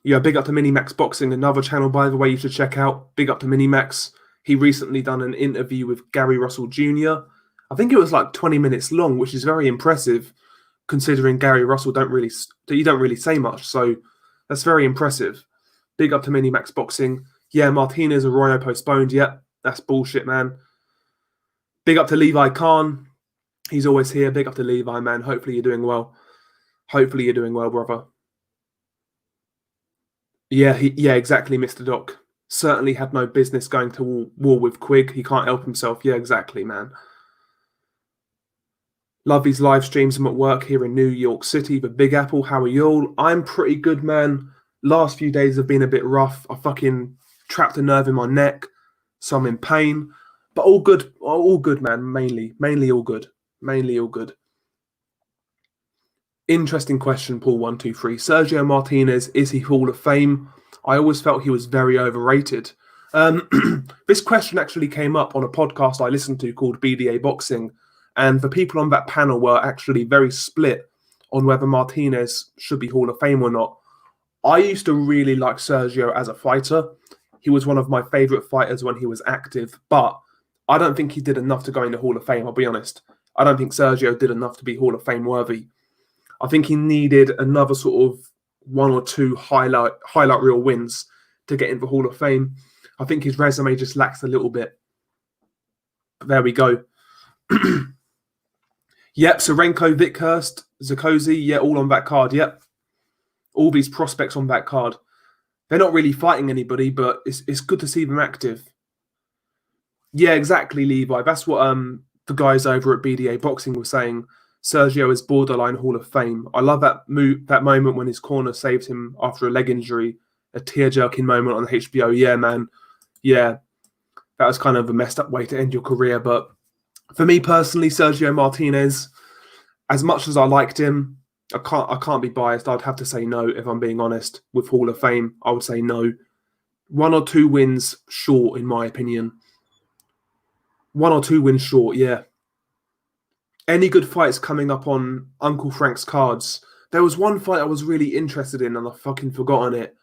Yeah, big up to Minimax Boxing, another channel, by the way, you should check out. Big up to Minimax. He recently done an interview with Gary Russell Jr. I think it was like 20 minutes long, which is very impressive, considering Gary Russell don't really say much. So that's very impressive. Big up to Minimax Boxing. Yeah, Martinez Arroyo postponed. Yep, that's bullshit, man. Big up to Levi Khan. He's always here. Big up to Levi, man. Hopefully you're doing well. Hopefully you're doing well, brother. Yeah, exactly, Mr. Doc. Certainly had no business going to war with Quigg. He can't help himself. Yeah, exactly, man. Love these live streams. I'm at work here in New York City, the Big Apple. How are you all? I'm pretty good, man. Last few days have been a bit rough. I fucking trapped a nerve in my neck, so I'm in pain. But all good, man. Mainly all good. Mainly all good. Interesting question, Paul123. Sergio Martinez, is he Hall of Fame? I always felt he was very overrated. This question actually came up on a podcast I listened to called BDA Boxing, and the people on that panel were actually very split on whether Martinez should be Hall of Fame or not. I used to really like Sergio as a fighter. He was one of my favourite fighters when he was active, but I don't think he did enough to go into Hall of Fame, I'll be honest. I don't think Sergio did enough to be Hall of Fame worthy. I think he needed another sort of one or two highlight reel wins to get into the Hall of Fame. I think his resume just lacks a little bit. But there we go. Yep, Sorenko, Vickhurst, Zakozy, yeah, all on that card, yep. All these prospects on that card. They're not really fighting anybody, but it's good to see them active. Yeah, exactly, Levi. That's what the guys over at BDA Boxing were saying. Sergio is borderline Hall of Fame. I love that moment when his corner saved him after a leg injury, a tear-jerking moment on HBO. Yeah, man. Yeah, that was kind of a messed up way to end your career. But for me personally, Sergio Martinez, as much as I liked him, I can't be biased. I'd have to say no if I'm being honest. With Hall of Fame, I would say no. 1 or 2 wins short, in my opinion. 1 or 2 wins short, yeah. Any good fights coming up on Uncle Frank's cards? There was one fight I was really interested in and I've fucking forgotten it.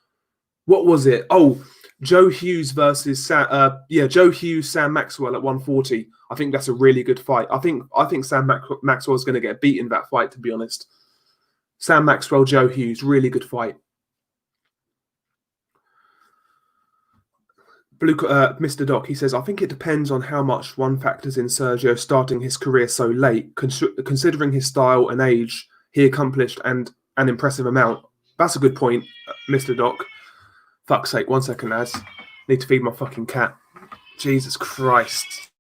What was it? Oh, Joe Hughes versus Joe Hughes, Sam Maxwell at 140. I think that's a really good fight. I think Sam Maxwell's going to get beaten that fight, to be honest. Sam Maxwell, Joe Hughes, really good fight. Mr. Doc, he says, I think it depends on how much one factors in Sergio starting his career so late. Considering his style and age, he accomplished an impressive amount. That's a good point, Mr. Doc. Fuck's sake, 1 second, lads. Need to feed my fucking cat. Jesus Christ.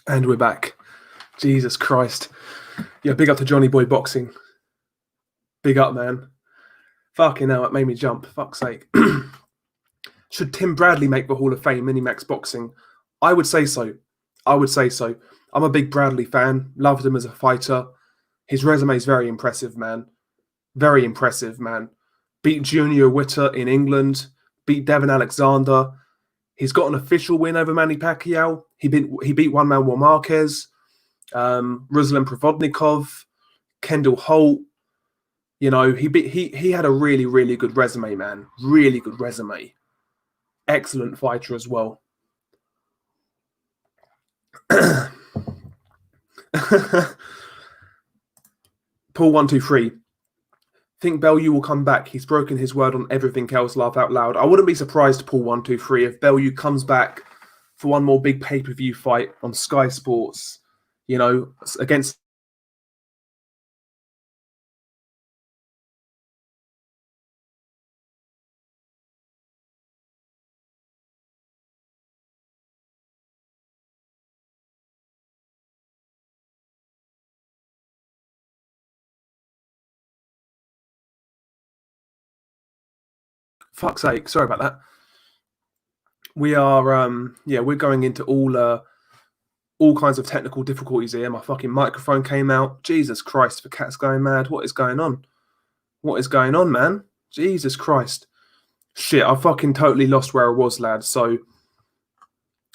And we're back. Jesus Christ. Yeah, big up to Johnny Boy Boxing. Big up, man. Fucking hell, it made me jump. Fuck's sake. Should Tim Bradley make the Hall of Fame, Minimax Boxing? I would say so. I would say so. I'm a big Bradley fan. Loved him as a fighter. His resume is very impressive, man. Very impressive, man. Beat Junior Witter in England. Beat Devin Alexander. He's got an official win over Manny Pacquiao. He beat one man Will Marquez, Ruslan Provodnikov, Kendall Holt. You know, he had a really, really good resume, man. Really good resume. Excellent fighter as well. Paul123. Think Bellew will come back. He's broken his word on everything else. Laugh out loud. I wouldn't be surprised, Paul123, if Bellew comes back for one more big pay-per-view fight on Sky Sports, you know, against... Fuck's sake, sorry about that. We are, we're going into all kinds of technical difficulties here. My fucking microphone came out. Jesus Christ, the cat's going mad. What is going on? What is going on, man? Jesus Christ. Shit, I fucking totally lost where I was, lad. So,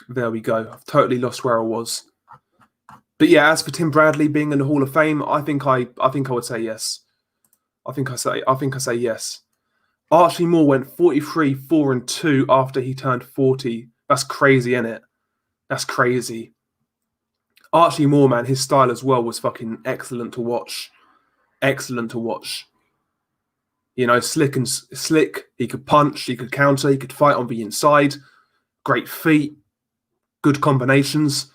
there we go. I've totally lost where I was. But yeah, as for Tim Bradley being in the Hall of Fame, I think I would say yes. I think I say yes. Archie Moore went 43, 4-2 after he turned 40. That's crazy, isn't it? That's crazy. Archie Moore, man, his style as well was fucking excellent to watch. Excellent to watch. You know, slick. He could punch, he could counter, he could fight on the inside. Great feet. Good combinations.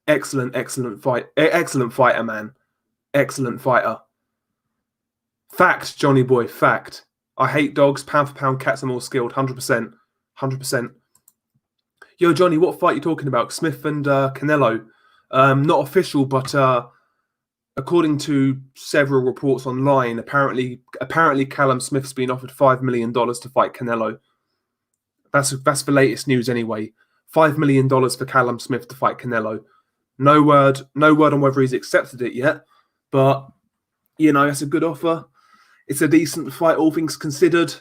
Excellent fight. Excellent fighter, man. Excellent fighter. Fact, Johnny boy, fact. I hate dogs. Pound for pound, cats are more skilled. 100%. 100%. Yo, Johnny, what fight are you talking about? Smith and Canelo. Not official, but according to several reports online, apparently Callum Smith's been offered $5 million to fight Canelo. That's the latest news anyway. $5 million for Callum Smith to fight Canelo. No word on whether he's accepted it yet, but you know, it's a good offer. It's a decent fight, all things considered.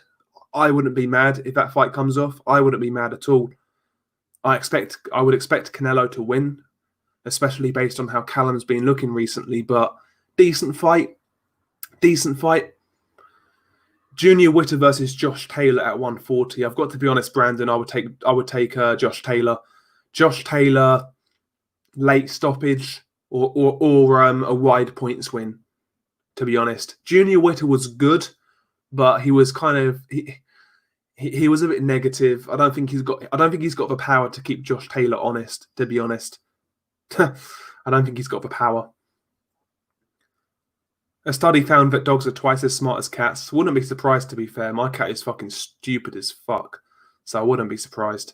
I wouldn't be mad if that fight comes off. I wouldn't be mad at all. I would expect Canelo to win, especially based on how Callum's been looking recently. But decent fight. Junior Witter versus Josh Taylor at 140. I've got to be honest, Brandon. I would take Josh Taylor. Josh Taylor, late stoppage or a wide points win. To be honest, Junior Witter was good, but he was kind of he was a bit negative. I don't think he's got the power to keep Josh Taylor honest. To be honest, I don't think he's got the power. A study found that dogs are twice as smart as cats. Wouldn't be surprised, to be fair. My cat is fucking stupid as fuck, so I wouldn't be surprised.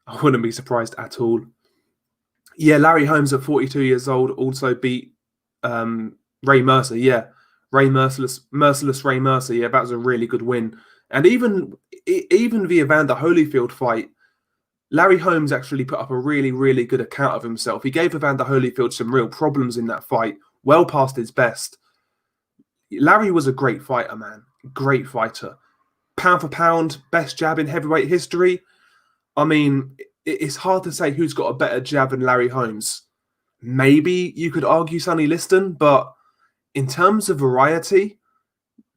I wouldn't be surprised at all. Yeah, Larry Holmes at 42 years old also beat Ray Mercer, yeah. Merciless Ray Mercer, yeah, that was a really good win. And even the Evander Holyfield fight, Larry Holmes actually put up a really, really good account of himself. He gave Evander Holyfield some real problems in that fight, well past his best. Larry was a great fighter, man. Great fighter. Pound for pound, best jab in heavyweight history. I mean, it's hard to say who's got a better jab than Larry Holmes. Maybe you could argue Sonny Liston, but in terms of variety,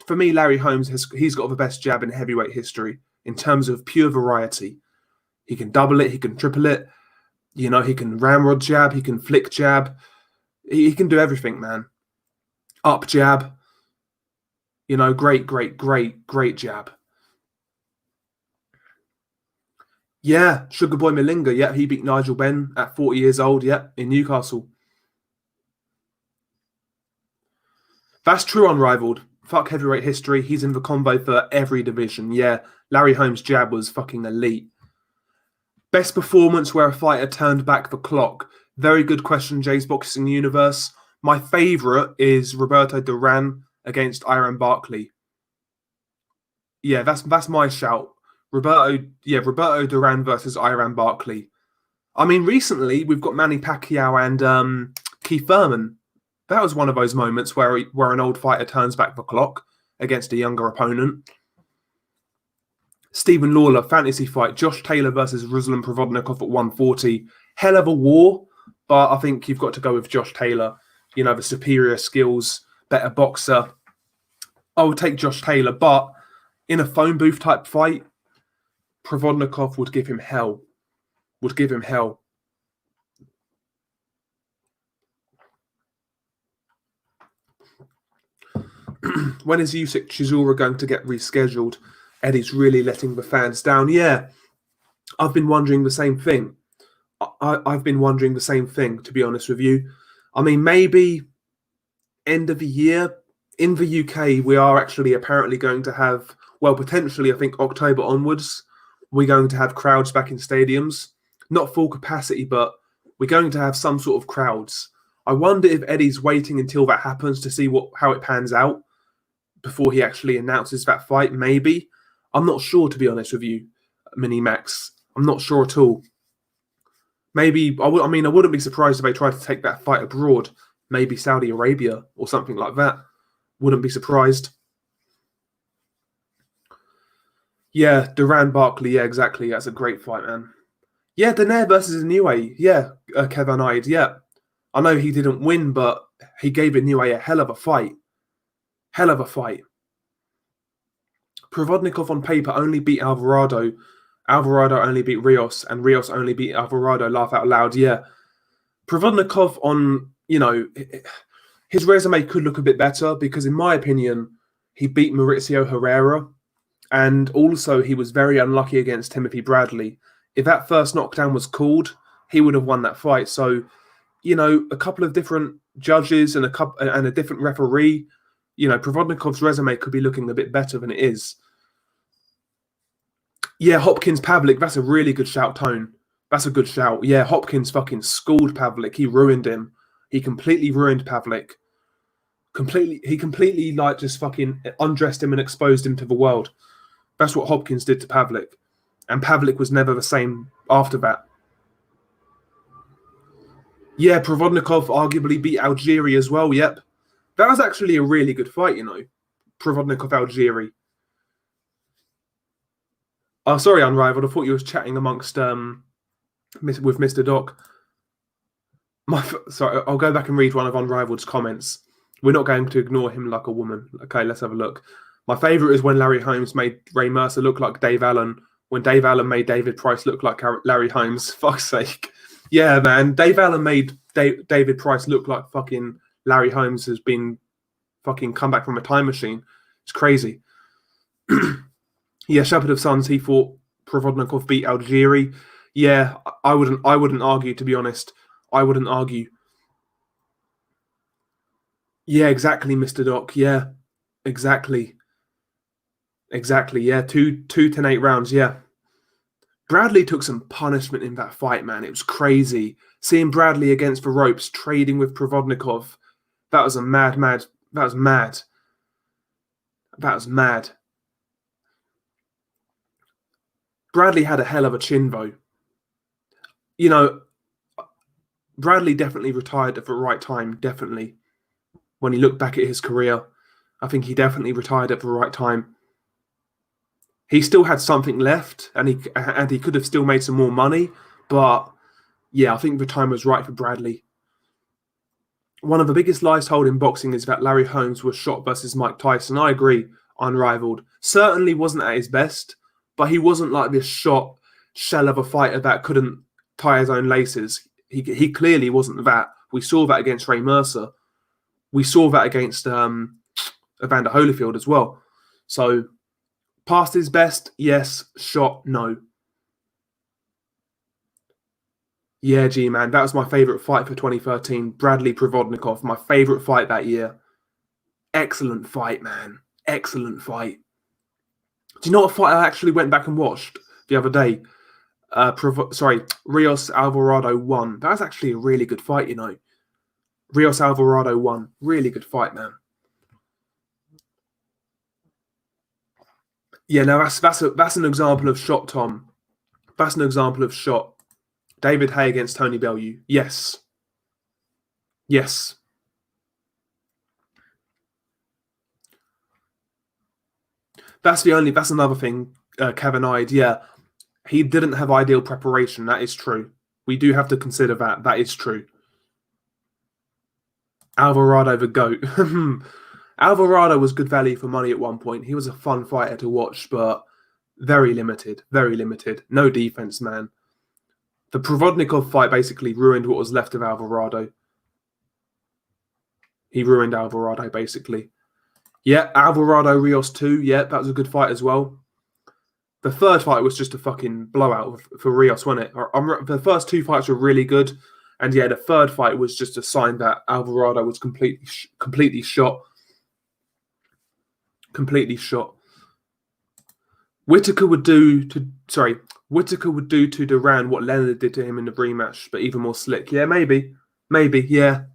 for me, Larry Holmes he's got the best jab in heavyweight history in terms of pure variety. He can double it, he can triple it, you know, he can ramrod jab, he can flick jab, he can do everything, man. Up jab, you know, great jab. Yeah, Sugar Boy Malinga, yeah, he beat Nigel Benn at 40 years old, yeah, in Newcastle. That's true unrivaled. Fuck heavyweight history. He's in the combo for every division. Yeah, Larry Holmes' jab was fucking elite. Best performance where a fighter turned back the clock. Very good question, Jay's Boxing Universe. My favourite is Roberto Duran against Iran Barkley. Yeah, that's my shout. Roberto Duran versus Iran Barkley. I mean, recently we've got Manny Pacquiao and Keith Thurman. That was one of those moments where an old fighter turns back the clock against a younger opponent. Stephen Lawler, fantasy fight, Josh Taylor versus Ruslan Provodnikov at 140. Hell of a war, but I think you've got to go with Josh Taylor. You know, the superior skills, better boxer. I would take Josh Taylor, but in a phone booth type fight, Provodnikov would give him hell. Would give him hell. When is Usyk Chisora going to get rescheduled? Eddie's really letting the fans down. Yeah, I've been wondering the same thing. I've been wondering the same thing, to be honest with you. I mean, maybe end of the year. In the UK, we are actually apparently going to have, well, potentially, I think October onwards, we're going to have crowds back in stadiums. Not full capacity, but we're going to have some sort of crowds. I wonder if Eddie's waiting until that happens to see how it pans out before he actually announces that fight, maybe. I'm not sure, to be honest with you, Mini Max. I'm not sure at all. Maybe, I wouldn't be surprised if they tried to take that fight abroad. Maybe Saudi Arabia or something like that. Wouldn't be surprised. Yeah, Duran Barkley. Yeah, exactly. That's a great fight, man. Yeah, Daenerys versus Inoue. Yeah, Kevin Ide. Yeah. I know he didn't win, but he gave Inoue a hell of a fight. Hell of a fight. Provodnikov on paper only beat Alvarado. Alvarado only beat Rios, and Rios only beat Alvarado. Laugh out loud. Yeah. Provodnikov on, his resume could look a bit better because, in my opinion, he beat Mauricio Herrera, and also he was very unlucky against Timothy Bradley. If that first knockdown was called, he would have won that fight. So, a couple of different judges and a different referee, Provodnikov's resume could be looking a bit better than it is. Yeah, Hopkins Pavlik, that's a really good shout, Tone. That's a good shout. Yeah, Hopkins fucking schooled Pavlik. He ruined him. He completely ruined Pavlik. He completely just fucking undressed him and exposed him to the world. That's what Hopkins did to Pavlik. And Pavlik was never the same after that. Yeah, Provodnikov arguably beat Algieri as well, yep. That was actually a really good fight, Provodnikov Algieri. Oh, sorry, Unrivaled. I thought you was chatting amongst with Mr. Doc. Sorry, I'll go back and read one of Unrivaled's comments. We're not going to ignore him like a woman. Okay, let's have a look. My favourite is when Larry Holmes made Ray Mercer look like Dave Allen, when Dave Allen made David Price look like Larry Holmes. Fuck's sake. Yeah, man. Dave Allen made David Price look like fucking Larry Holmes has been fucking come back from a time machine. It's crazy. Yeah, Shepherd of Sons, he thought Provodnikov beat Algieri. Yeah, I wouldn't argue, to be honest. I wouldn't argue. Yeah, exactly, Mr. Doc. Yeah, exactly. Exactly, yeah. Two 10-8 rounds, yeah. Bradley took some punishment in that fight, man. It was crazy. Seeing Bradley against the ropes, trading with Provodnikov, that was mad. That was mad. That was mad. Bradley had a hell of a chin, though. Bradley definitely retired at the right time, definitely. When he looked back at his career, I think he definitely retired at the right time. He still had something left, and he could have still made some more money, but yeah, I think the time was right for Bradley. One of the biggest lies told in boxing is that Larry Holmes was shot versus Mike Tyson. I agree, Unrivaled. Certainly wasn't at his best, but he wasn't like this shot shell of a fighter that couldn't tie his own laces. He clearly wasn't that. We saw that against Ray Mercer. We saw that against Evander Holyfield as well. So, past his best, yes. Shot, no. Yeah, G-Man, that was my favourite fight for 2013. Bradley Provodnikov, my favourite fight that year. Excellent fight, man. Excellent fight. Do you know what fight I actually went back and watched the other day? Rios Alvarado 1. That was actually a really good fight, Rios Alvarado 1. Really good fight, man. Yeah, now that's an example of shot, Tom. That's an example of shot. David Haye against Tony Bellew. Yes. Yes. That's another thing, Kevin eyed. Yeah. He didn't have ideal preparation. That is true. We do have to consider that. That is true. Alvarado the GOAT. Alvarado was good value for money at one point. He was a fun fighter to watch, but very limited. Very limited. No defense, man. The Provodnikov fight basically ruined what was left of Alvarado. He ruined Alvarado, basically. Yeah, Alvarado Rios 2. Yeah, that was a good fight as well. The third fight was just a fucking blowout for Rios, wasn't it? The first two fights were really good. And yeah, the third fight was just a sign that Alvarado was completely shot. Completely shot. Whittaker would do to Duran what Leonard did to him in the rematch, but even more slick. Yeah, maybe. Maybe, yeah.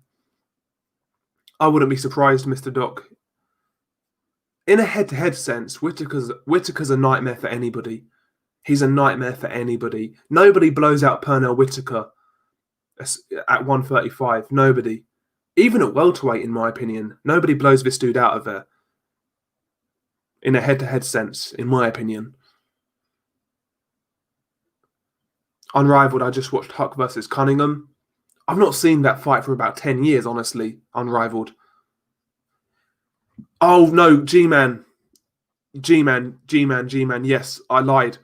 I wouldn't be surprised, Mr. Doc. In a head-to-head sense, Whittaker's a nightmare for anybody. He's a nightmare for anybody. Nobody blows out Pernell Whittaker at 135. Nobody. Even at welterweight, in my opinion. Nobody blows this dude out of there. In a head-to-head sense, in my opinion. Unrivaled, I just watched Huck versus Cunningham. I've not seen that fight for about 10 years, honestly. Unrivaled. Oh, no, G-Man. Yes, I lied.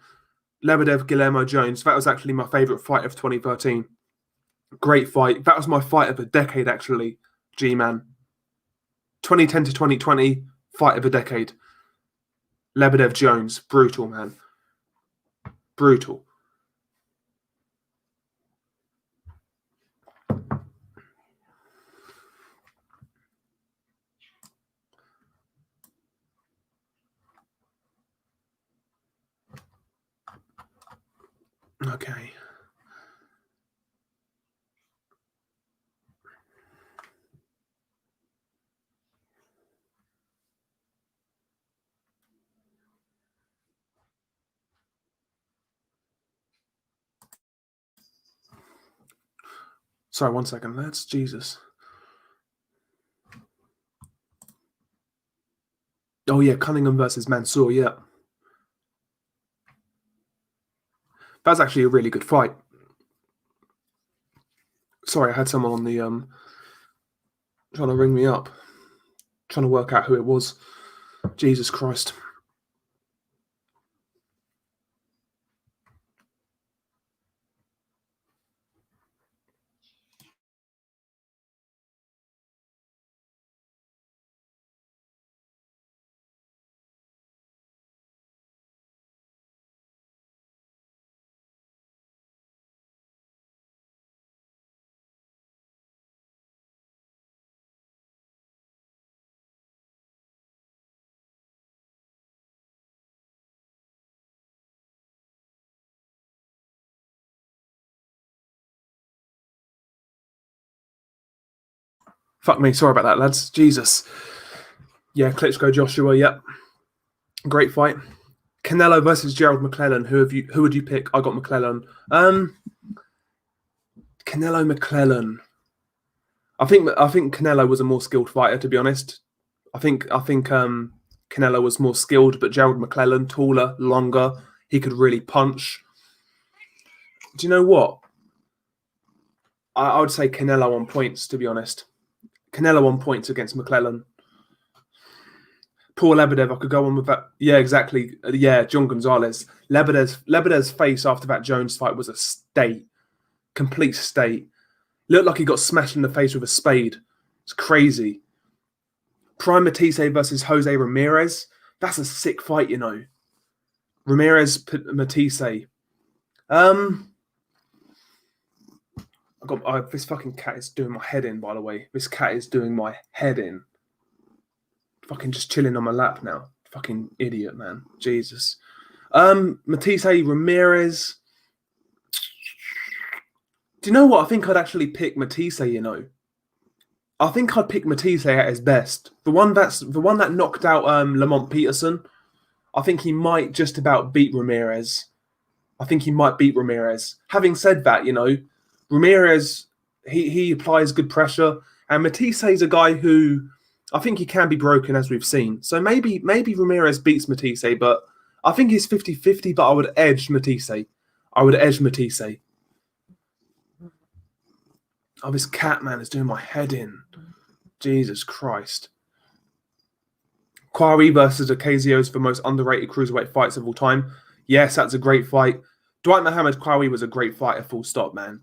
Lebedev, Guillermo Jones. That was actually my favourite fight of 2013. Great fight. That was my fight of the decade, actually. G-Man. 2010 to 2020, fight of the decade. Lebedev Jones. Brutal, man. Brutal. Okay. Sorry, 1 second, lads. Jesus. Oh, yeah, Cunningham versus Mansour, yeah. That's actually a really good fight. Sorry, I had someone on the trying to ring me up, trying to work out who it was. Jesus Christ. Fuck me, sorry about that, lads. Jesus. Yeah, Klitschko Joshua, yep. Great fight. Canelo versus Gerald McClellan. Who would you pick? I got McClellan. Canelo McClellan. I think Canelo was a more skilled fighter, to be honest. I think Canelo was more skilled, but Gerald McClellan, taller, longer, he could really punch. Do you know what? I would say Canelo on points, to be honest. Canelo on points against McClellan. Poor Lebedev, I could go on with that. Yeah, exactly. Yeah, John Gonzalez. Lebedev's face after that Jones fight was a state. Complete state. Looked like he got smashed in the face with a spade. It's crazy. Prime Matisse versus Jose Ramirez. That's a sick fight, you know. Ramirez, Matisse. This fucking cat is doing my head in, by the way. This cat is doing my head in. Fucking just chilling on my lap now. Fucking idiot, man. Jesus. Matisse, Ramirez. Do you know what? I think I'd actually pick Matisse, you know. I think I'd pick Matisse at his best. The one that knocked out Lamont Peterson. I think he might just about beat Ramirez. I think he might beat Ramirez. Having said that, Ramirez, he applies good pressure, and Matisse is a guy who I think he can be broken, as we've seen. So maybe Ramirez beats Matisse, but I think he's 50-50, but I would edge Matisse. Oh, this cat, man, is doing my head in. Jesus Christ. Quarry versus Ocasio for most underrated cruiserweight fights of all time. Yes, that's a great fight. Dwight Muhammad Quarry was a great fighter, full stop, man.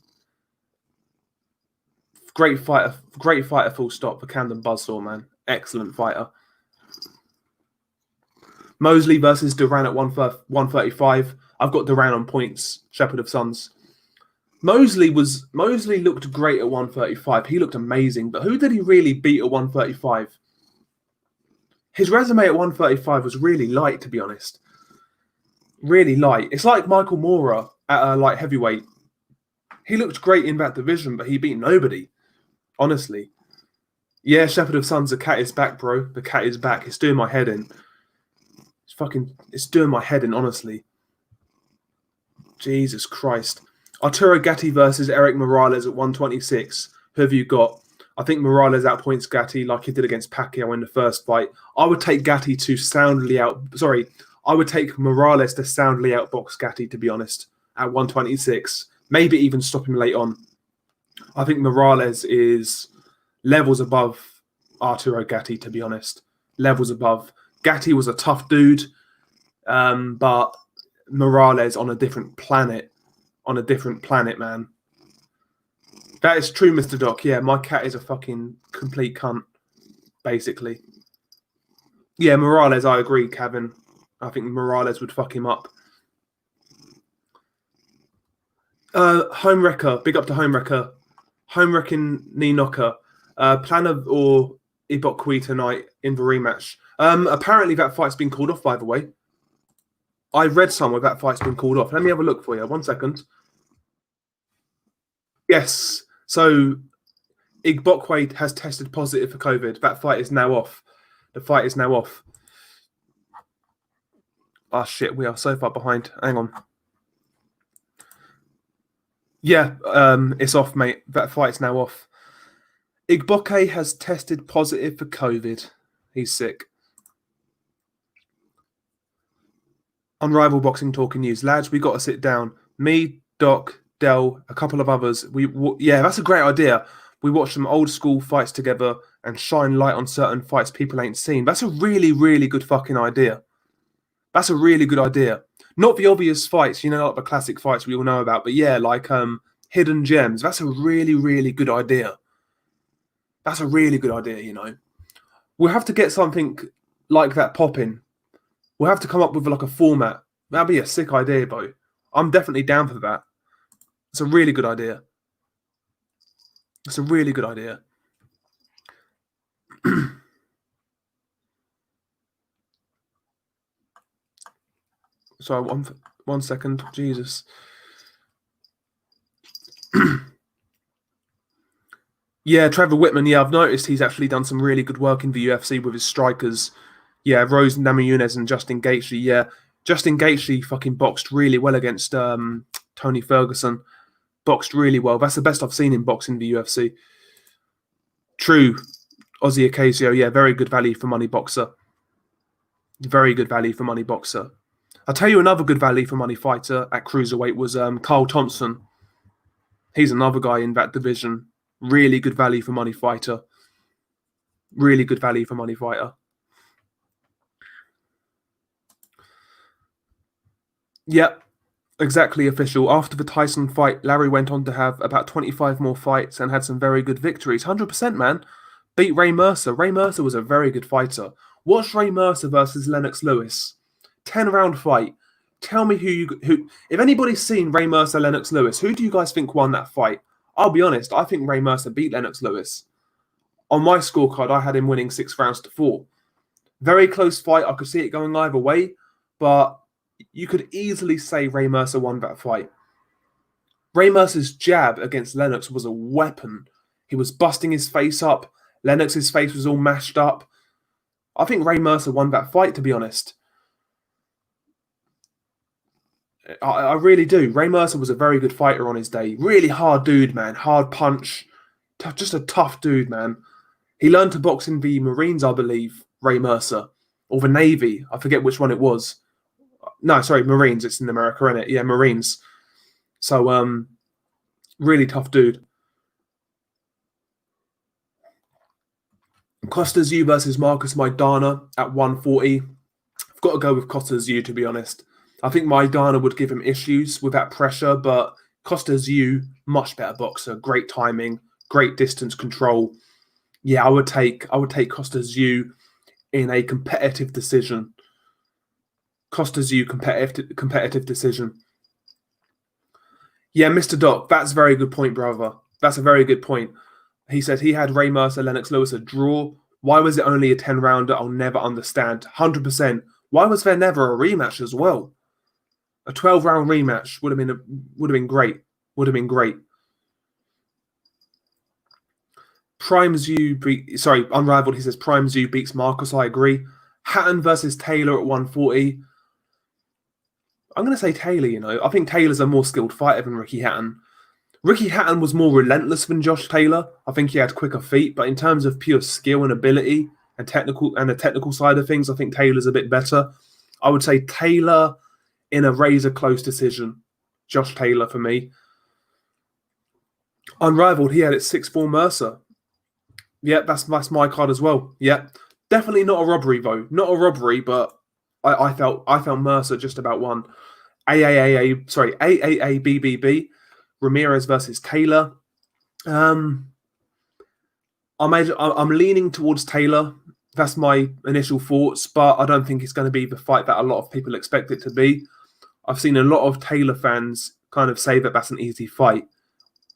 Great fighter, full stop for Camden Buzzsaw, man. Excellent fighter. Mosley versus Duran at 135. I've got Duran on points, Shepherd of Sons. Mosley looked great at 135. He looked amazing, but who did he really beat at 135? His resume at 135 was really light, to be honest. Really light. It's like Michael Moorer at light heavyweight. He looked great in that division, but he beat nobody. Honestly. Yeah, Shepherd of Sons, the cat is back, bro. The cat is back. It's doing my head in. It's doing my head in, honestly. Jesus Christ. Arturo Gatti versus Eric Morales at 126. Who have you got? I think Morales outpoints Gatti like he did against Pacquiao in the first fight. I would take Gatti to soundly out... Sorry, I would take Morales to soundly outbox Gatti, to be honest, at 126. Maybe even stop him late on. I think Morales is levels above Arturo Gatti, to be honest. Levels above. Gatti was a tough dude, but Morales on a different planet. On a different planet, man. That is true, Mr. Doc. Yeah, my cat is a fucking complete cunt, basically. Yeah, Morales, I agree, Kevin. I think Morales would fuck him up. Home Wrecker. Big up to Home Wrecker. Home Wrecking Knee Knocker. Planner or Ibokwe tonight in the rematch. Apparently that fight's been called off, by the way. I read somewhere that fight's been called off. Let me have a look for you. 1 second. Yes. So Igbokwe has tested positive for COVID. That fight is now off. The fight is now off. Oh, shit. We are so far behind. Hang on. Yeah, it's off, mate. That fight's now off. Igbokwe has tested positive for COVID. He's sick. Unrivaled Boxing Talking News. Lads, we got to sit down. Me, Doc, Del, a couple of others. Yeah, that's a great idea. We watch some old school fights together and shine light on certain fights people ain't seen. That's a really, really good fucking idea. That's a really good idea. Not the obvious fights, like the classic fights we all know about, but yeah, like hidden gems. That's a really, really good idea. That's a really good idea, We'll have to get something like that popping. We'll have to come up with like a format. That'd be a sick idea, Bo. I'm definitely down for that. It's a really good idea. It's a really good idea. Sorry, one second. Jesus. Yeah, Trevor Whitman. Yeah, I've noticed he's actually done some really good work in the UFC with his strikers. Yeah, Rose Namajunas and Justin Gaethje. Yeah, Justin Gaethje fucking boxed really well against Tony Ferguson. Boxed really well. That's the best I've seen him box in the UFC. True. Ozzy Ocasio. Yeah, very good value for money boxer. Very good value for money boxer. I'll tell you another good value for money fighter at cruiserweight was Carl Thompson. He's another guy in that division. Really good value for money fighter. Really good value for money fighter. Yep, exactly official. After the Tyson fight, Larry went on to have about 25 more fights and had some very good victories. 100%, man. Beat Ray Mercer. Ray Mercer was a very good fighter. Watch Ray Mercer versus Lennox Lewis. 10-round fight. Tell me who. If anybody's seen Ray Mercer, Lennox Lewis, who do you guys think won that fight? I'll be honest, I think Ray Mercer beat Lennox Lewis. On my scorecard, I had him winning 6 rounds to 4. Very close fight. I could see it going either way, but you could easily say Ray Mercer won that fight. Ray Mercer's jab against Lennox was a weapon. He was busting his face up. Lennox's face was all mashed up. I think Ray Mercer won that fight, to be honest. I really do. Ray Mercer was a very good fighter on his day. Really hard dude, man. Hard punch. Just a tough dude, man. He learned to box in the Marines, I believe, Ray Mercer. Or the Navy. I forget which one it was. No, sorry, Marines. It's in America, isn't it? Yeah, Marines. So, really tough dude. Costa Tszyu versus Marcus Maidana at 140. I've got to go with Costa Tszyu, to be honest. I think Maidana would give him issues with that pressure, but Costa Tszyu, much better boxer, great timing, great distance control. Yeah, I would take Costa Tszyu in a competitive decision. Costa Tszyu competitive decision. Yeah, Mr. Doc, that's a very good point, brother. That's a very good point. He said he had Ray Mercer, Lennox Lewis a draw. Why was it only a 10-rounder? I'll never understand. 100%. Why was there never a rematch as well? A 12-round rematch would have been great. Would have been great. Unrivaled. He says Prime Tszyu beats Marcus. I agree. Hatton versus Taylor at 140. I'm going to say Taylor. I think Taylor's a more skilled fighter than Ricky Hatton. Ricky Hatton was more relentless than Josh Taylor. I think he had quicker feet, but in terms of pure skill and ability and the technical side of things, I think Taylor's a bit better. I would say Taylor in a razor close decision. Josh Taylor for me. Unrivaled, he had it 6-4 Mercer. Yeah, that's my card as well. Yeah, definitely not a robbery though. Not a robbery, but I felt Mercer just about won. AAABBB. Ramirez versus Taylor. I'm leaning towards Taylor. That's my initial thoughts, but I don't think it's going to be the fight that a lot of people expect it to be. I've seen a lot of Taylor fans kind of say that that's an easy fight,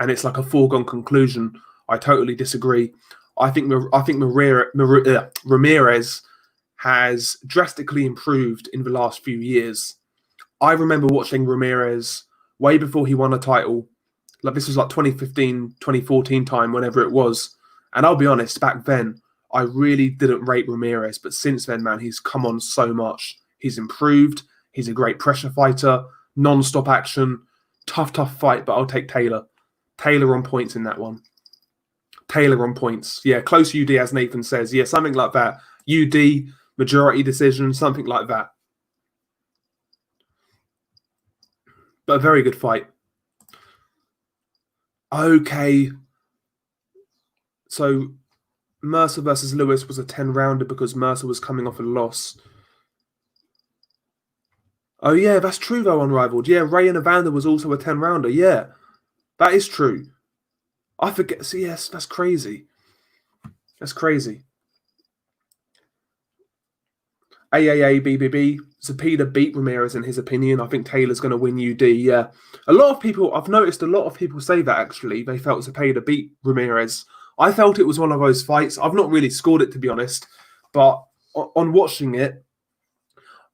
and it's like a foregone conclusion. I totally disagree. I think Ramirez has drastically improved in the last few years. I remember watching Ramirez way before he won a title. Like this was like 2015, 2014 time, whenever it was. And I'll be honest, back then, I really didn't rate Ramirez. But since then, man, he's come on so much. He's improved. He's a great pressure fighter, non-stop action, tough fight. But I'll take Taylor. Taylor on points in that one. Taylor on points. Yeah, close UD, as Nathan says. Yeah, something like that. UD, majority decision, something like that. But a very good fight. Okay. So Mercer versus Lewis was a 10-rounder because Mercer was coming off a loss. Oh, yeah, that's true, though, Unrivaled. Yeah, Ray and Evander was also a 10-rounder. Yeah, that is true. I forget. So, yes, that's crazy. That's crazy. AAABBB. Zepeda beat Ramirez in his opinion. I think Taylor's going to win UD. Yeah. I've noticed a lot of people say that actually. They felt Zepeda beat Ramirez. I felt it was one of those fights. I've not really scored it, to be honest. But on watching it,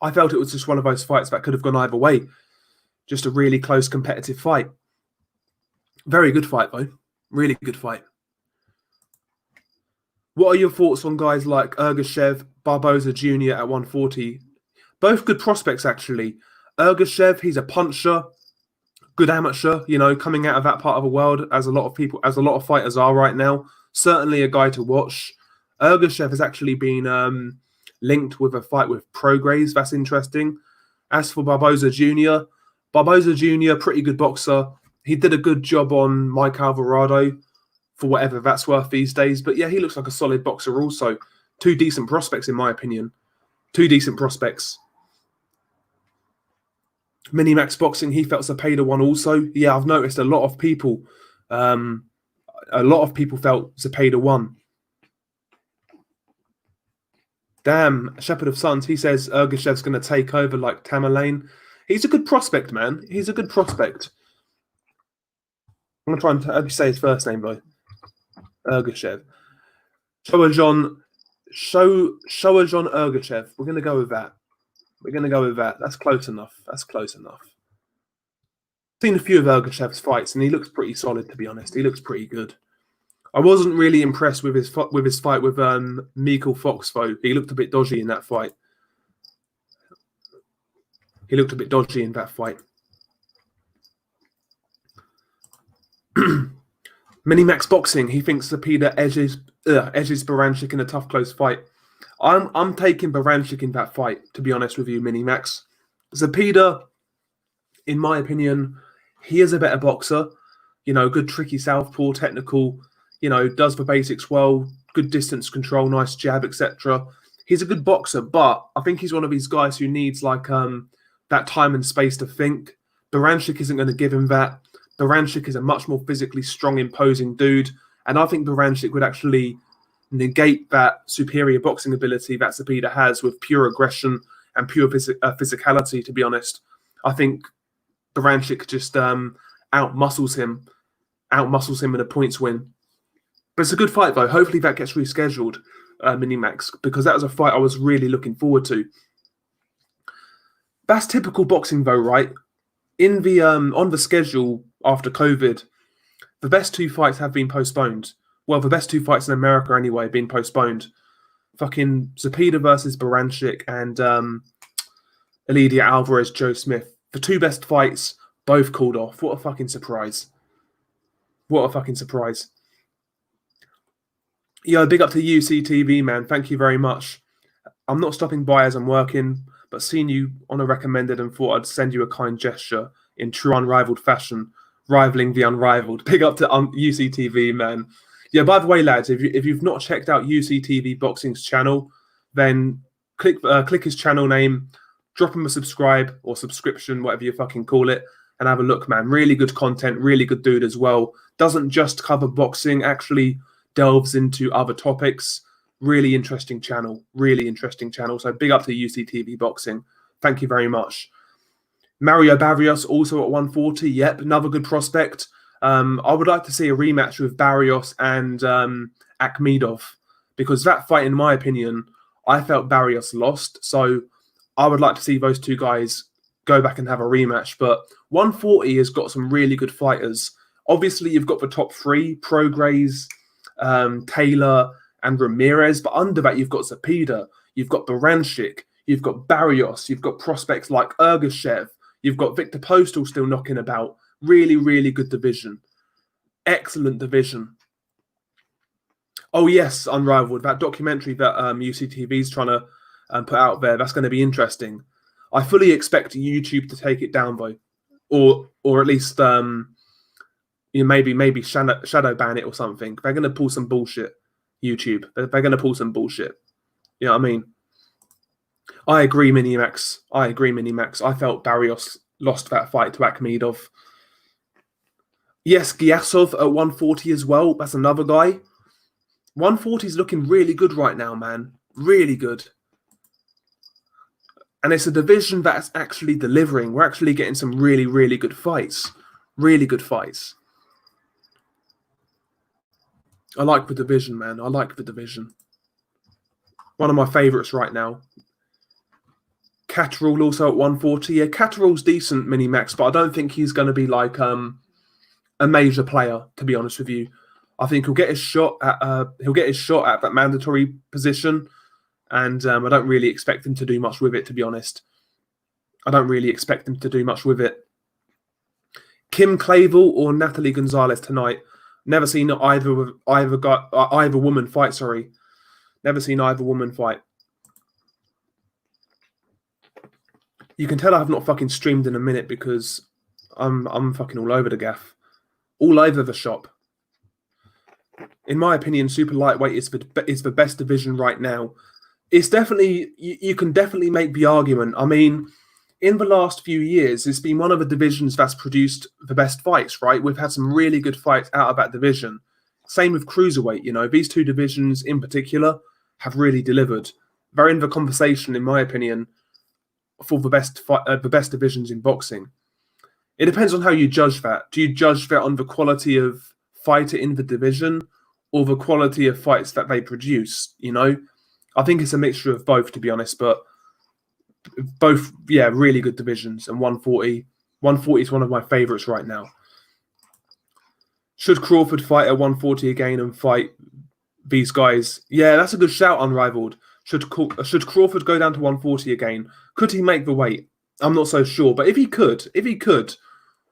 I felt it was just one of those fights that could have gone either way. Just a really close competitive fight. Very good fight, though. Really good fight. What are your thoughts on guys like Ergashev, Barboza Jr. at 140? Both good prospects, actually. Ergashev, he's a puncher, good amateur, coming out of that part of the world, as a lot of fighters are right now. Certainly a guy to watch. Ergashev has actually been linked with a fight with Prograis. That's interesting. As for Barboza Jr., pretty good boxer. He did a good job on Mike Alvarado, for whatever that's worth these days. But yeah, he looks like a solid boxer also. Two decent prospects, in my opinion. Two decent prospects. Minimax Boxing, he felt Zepeda won also. Yeah, I've noticed a lot of people felt Zepeda won. Damn, Shepherd of Sons, he says Ergashev's going to take over like Tamerlane. He's a good prospect, man. He's a good prospect. I'm going to try and say his first name, though. Ergashev. Shoajon Ergashev. We're going to go with that. That's close enough. Seen a few of Ergashev's fights, and he looks pretty solid, to be honest. He looks pretty good. I wasn't really impressed with his fight with Mikhail Fox, though. He looked a bit dodgy in that fight. Minimax Boxing, he thinks Zepeda edges Baranchyk in a tough close fight. I'm taking Baranchyk in that fight, to be honest with you, Minimax. Zepeda, in my opinion, he is a better boxer. You know, good tricky southpaw, technical, you know, does the basics well, good distance control, nice jab, etc. He's a good boxer, but I think he's one of these guys who needs like that time and space to think. Baranchyk isn't going to give him that. Baranchyk is a much more physically strong, imposing dude, and I think Baranchyk would actually negate that superior boxing ability that Zepeda has with pure aggression and pure physicality, to be honest. I think Baranchyk just outmuscles him in a points win. But it's a good fight, though. Hopefully that gets rescheduled, Minimax, because that was a fight I was really looking forward to. That's typical boxing, though, right? In the on the schedule after COVID, the best two fights have been postponed. Well, the best two fights in America, anyway, have been postponed. Fucking Zepeda versus Baranchyk and Elidia Alvarez, Joe Smith. The two best fights, both called off. What a fucking surprise. What a fucking surprise. Yo, big up to UCTV, man. Thank you very much. I'm not stopping by as I'm working, but seen you on a recommended and thought I'd send you a kind gesture in true unrivaled fashion, rivaling the unrivaled. Big up to UCTV, man. Yeah, by the way, lads, if you've not checked out UCTV Boxing's channel, then click his channel name, drop him a subscribe or subscription, whatever you fucking call it, and have a look, man. Really good content, really good dude as well. Doesn't just cover boxing, actually delves into other topics. Really interesting channel, really interesting channel. So big up to UCTV Boxing. Thank you very much. Mario Barrios also at 140. Yep, another good prospect. I would like to see a rematch with Barrios and Akhmedov, because that fight, in my opinion, I felt Barrios lost. So I would like to see those two guys go back and have a rematch. But 140 has got some really good fighters. Obviously, you've got the top three, Prograis, Taylor, and Ramirez. But under that, you've got Zepeda, you've got Baranchyk, you've got Barrios, you've got prospects like Ergashev, you've got Victor Postal still knocking about. Really, really good division. Excellent division. Oh, yes, Unrivaled. That documentary that UCTV is trying to put out there, that's going to be interesting. I fully expect YouTube to take it down, though. Or at least maybe shadow ban it or something. They're going to pull some bullshit, YouTube. They're going to pull some bullshit. You know what I mean? I agree, Minimax. I felt Barrios lost that fight to Akhmedov. Yes, Gyasov at 140 as well. That's another guy. 140 is looking really good right now, man. Really good. And it's a division that's actually delivering. We're actually getting some really, really good fights. Really good fights. I like the division, man. I like the division. One of my favourites right now. Catterall also at 140. Yeah, Catterall's decent, Minimax, but I don't think he's going to be like a major player, to be honest with you. I think he'll get his shot at that mandatory position, and I don't really expect him to do much with it, to be honest. I don't really expect him to do much with it. Kim Clavel or Natalie Gonzalez tonight. Never seen either woman fight. Sorry, never seen either woman fight. You can tell I have not fucking streamed in a minute because I'm fucking all over the gaff. All over the shop. In my opinion, super lightweight is the best division right now. It's definitely, you can definitely make the argument. I mean, in the last few years, it's been one of the divisions that's produced the best fights, right? We've had some really good fights out of that division. Same with cruiserweight, you know. These two divisions in particular have really delivered. They're in the conversation, in my opinion, for the best divisions in boxing. It depends on how you judge that. Do you judge that on the quality of fighter in the division or the quality of fights that they produce, you know? I think it's a mixture of both, to be honest, but both, yeah, really good divisions. And 140 is one of my favourites right now. Should Crawford fight at 140 again and fight these guys? Yeah, that's a good shout, Unrivaled. Should Crawford go down to 140 again? Could he make the weight? I'm not so sure. But if he could,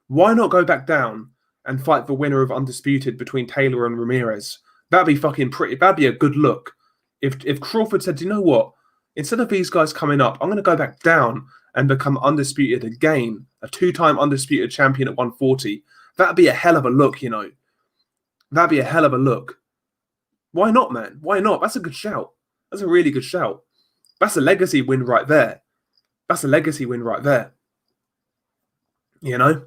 why not go back down and fight the winner of Undisputed between Taylor and Ramirez. That'd be fucking pretty. That'd be a good look. If Crawford said, you know what? Instead of these guys coming up, I'm going to go back down and become Undisputed again, a 2-time Undisputed champion at 140. That'd be a hell of a look, you know. That'd be a hell of a look. Why not, man? Why not? That's a good shout. That's a really good shout. That's a legacy win right there. That's a legacy win right there. You know?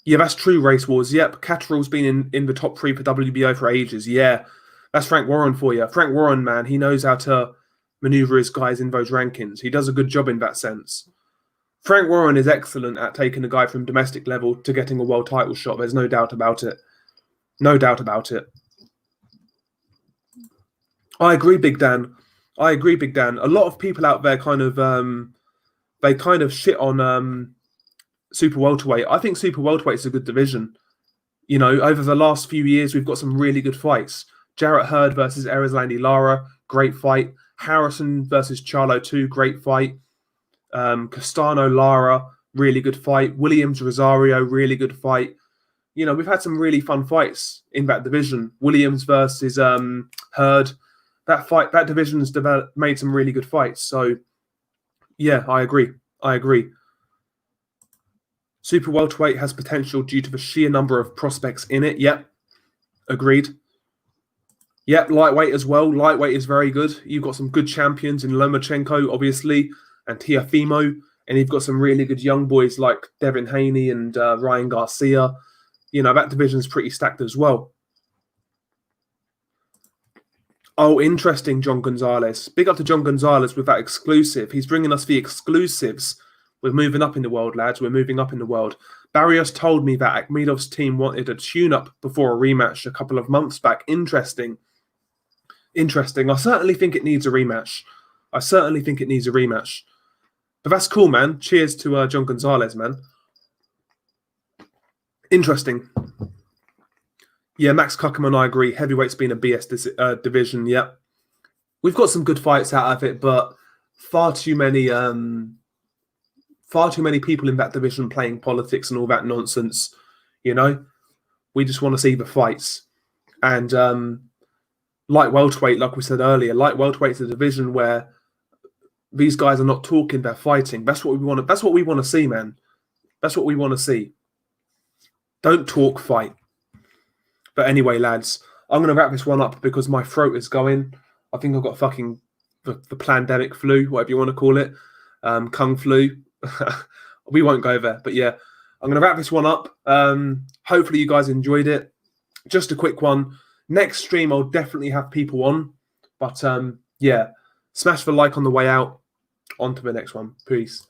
Yeah, that's true, Race Wars. Yep, Catterall's been in the top 3 for WBO for ages. Yeah, that's Frank Warren for you. Frank Warren, man, he knows how to maneuver his guys in those rankings. He does a good job in that sense. Frank Warren is excellent at taking a guy from domestic level to getting a world title shot. There's no doubt about it. No doubt about it. I agree, Big Dan. I agree, Big Dan. A lot of people out there kind of shit on super welterweight. I think super welterweight is a good division. You know, over the last few years, we've got some really good fights. Jarrett Hurd versus Erislandy Lara, great fight. Harrison versus Charlo 2, great fight. Castano Lara, really good fight. Williams Rosario, really good fight. You know, we've had some really fun fights in that division. Williams versus Hurd. That division's made some really good fights. So, yeah, I agree. I agree. Super welterweight has potential due to the sheer number of prospects in it. Yep, agreed. Yep, lightweight as well. Lightweight is very good. You've got some good champions in Lomachenko, obviously, and Teofimo. And you've got some really good young boys like Devin Haney and Ryan Garcia. You know, that division's pretty stacked as well. Oh, interesting, John Gonzalez. Big up to John Gonzalez with that exclusive. He's bringing us the exclusives. We're moving up in the world, lads. We're moving up in the world. Barrios told me that Akhmedov's team wanted a tune-up before a rematch a couple of months back. Interesting. Interesting. I certainly think it needs a rematch. I certainly think it needs a rematch. But that's cool, man. Cheers to John Gonzalez, man. Interesting. Yeah, Max Kuckerman, I agree. Heavyweight's been a BS division, yep. We've got some good fights out of it, but far too many people in that division playing politics and all that nonsense, you know? We just want to see the fights. And light welterweight, like we said earlier, light welterweight's a division where these guys are not talking, they're fighting. That's what we want. That's what we want to see, man. That's what we want to see. Don't talk, fight. But anyway, lads, I'm going to wrap this one up because my throat is going. I think I've got fucking the pandemic flu, whatever you want to call it. Kung flu. We won't go there. But yeah, I'm going to wrap this one up. Hopefully you guys enjoyed it. Just a quick one. Next stream, I'll definitely have people on. But yeah, smash the like on the way out. On to the next one. Peace.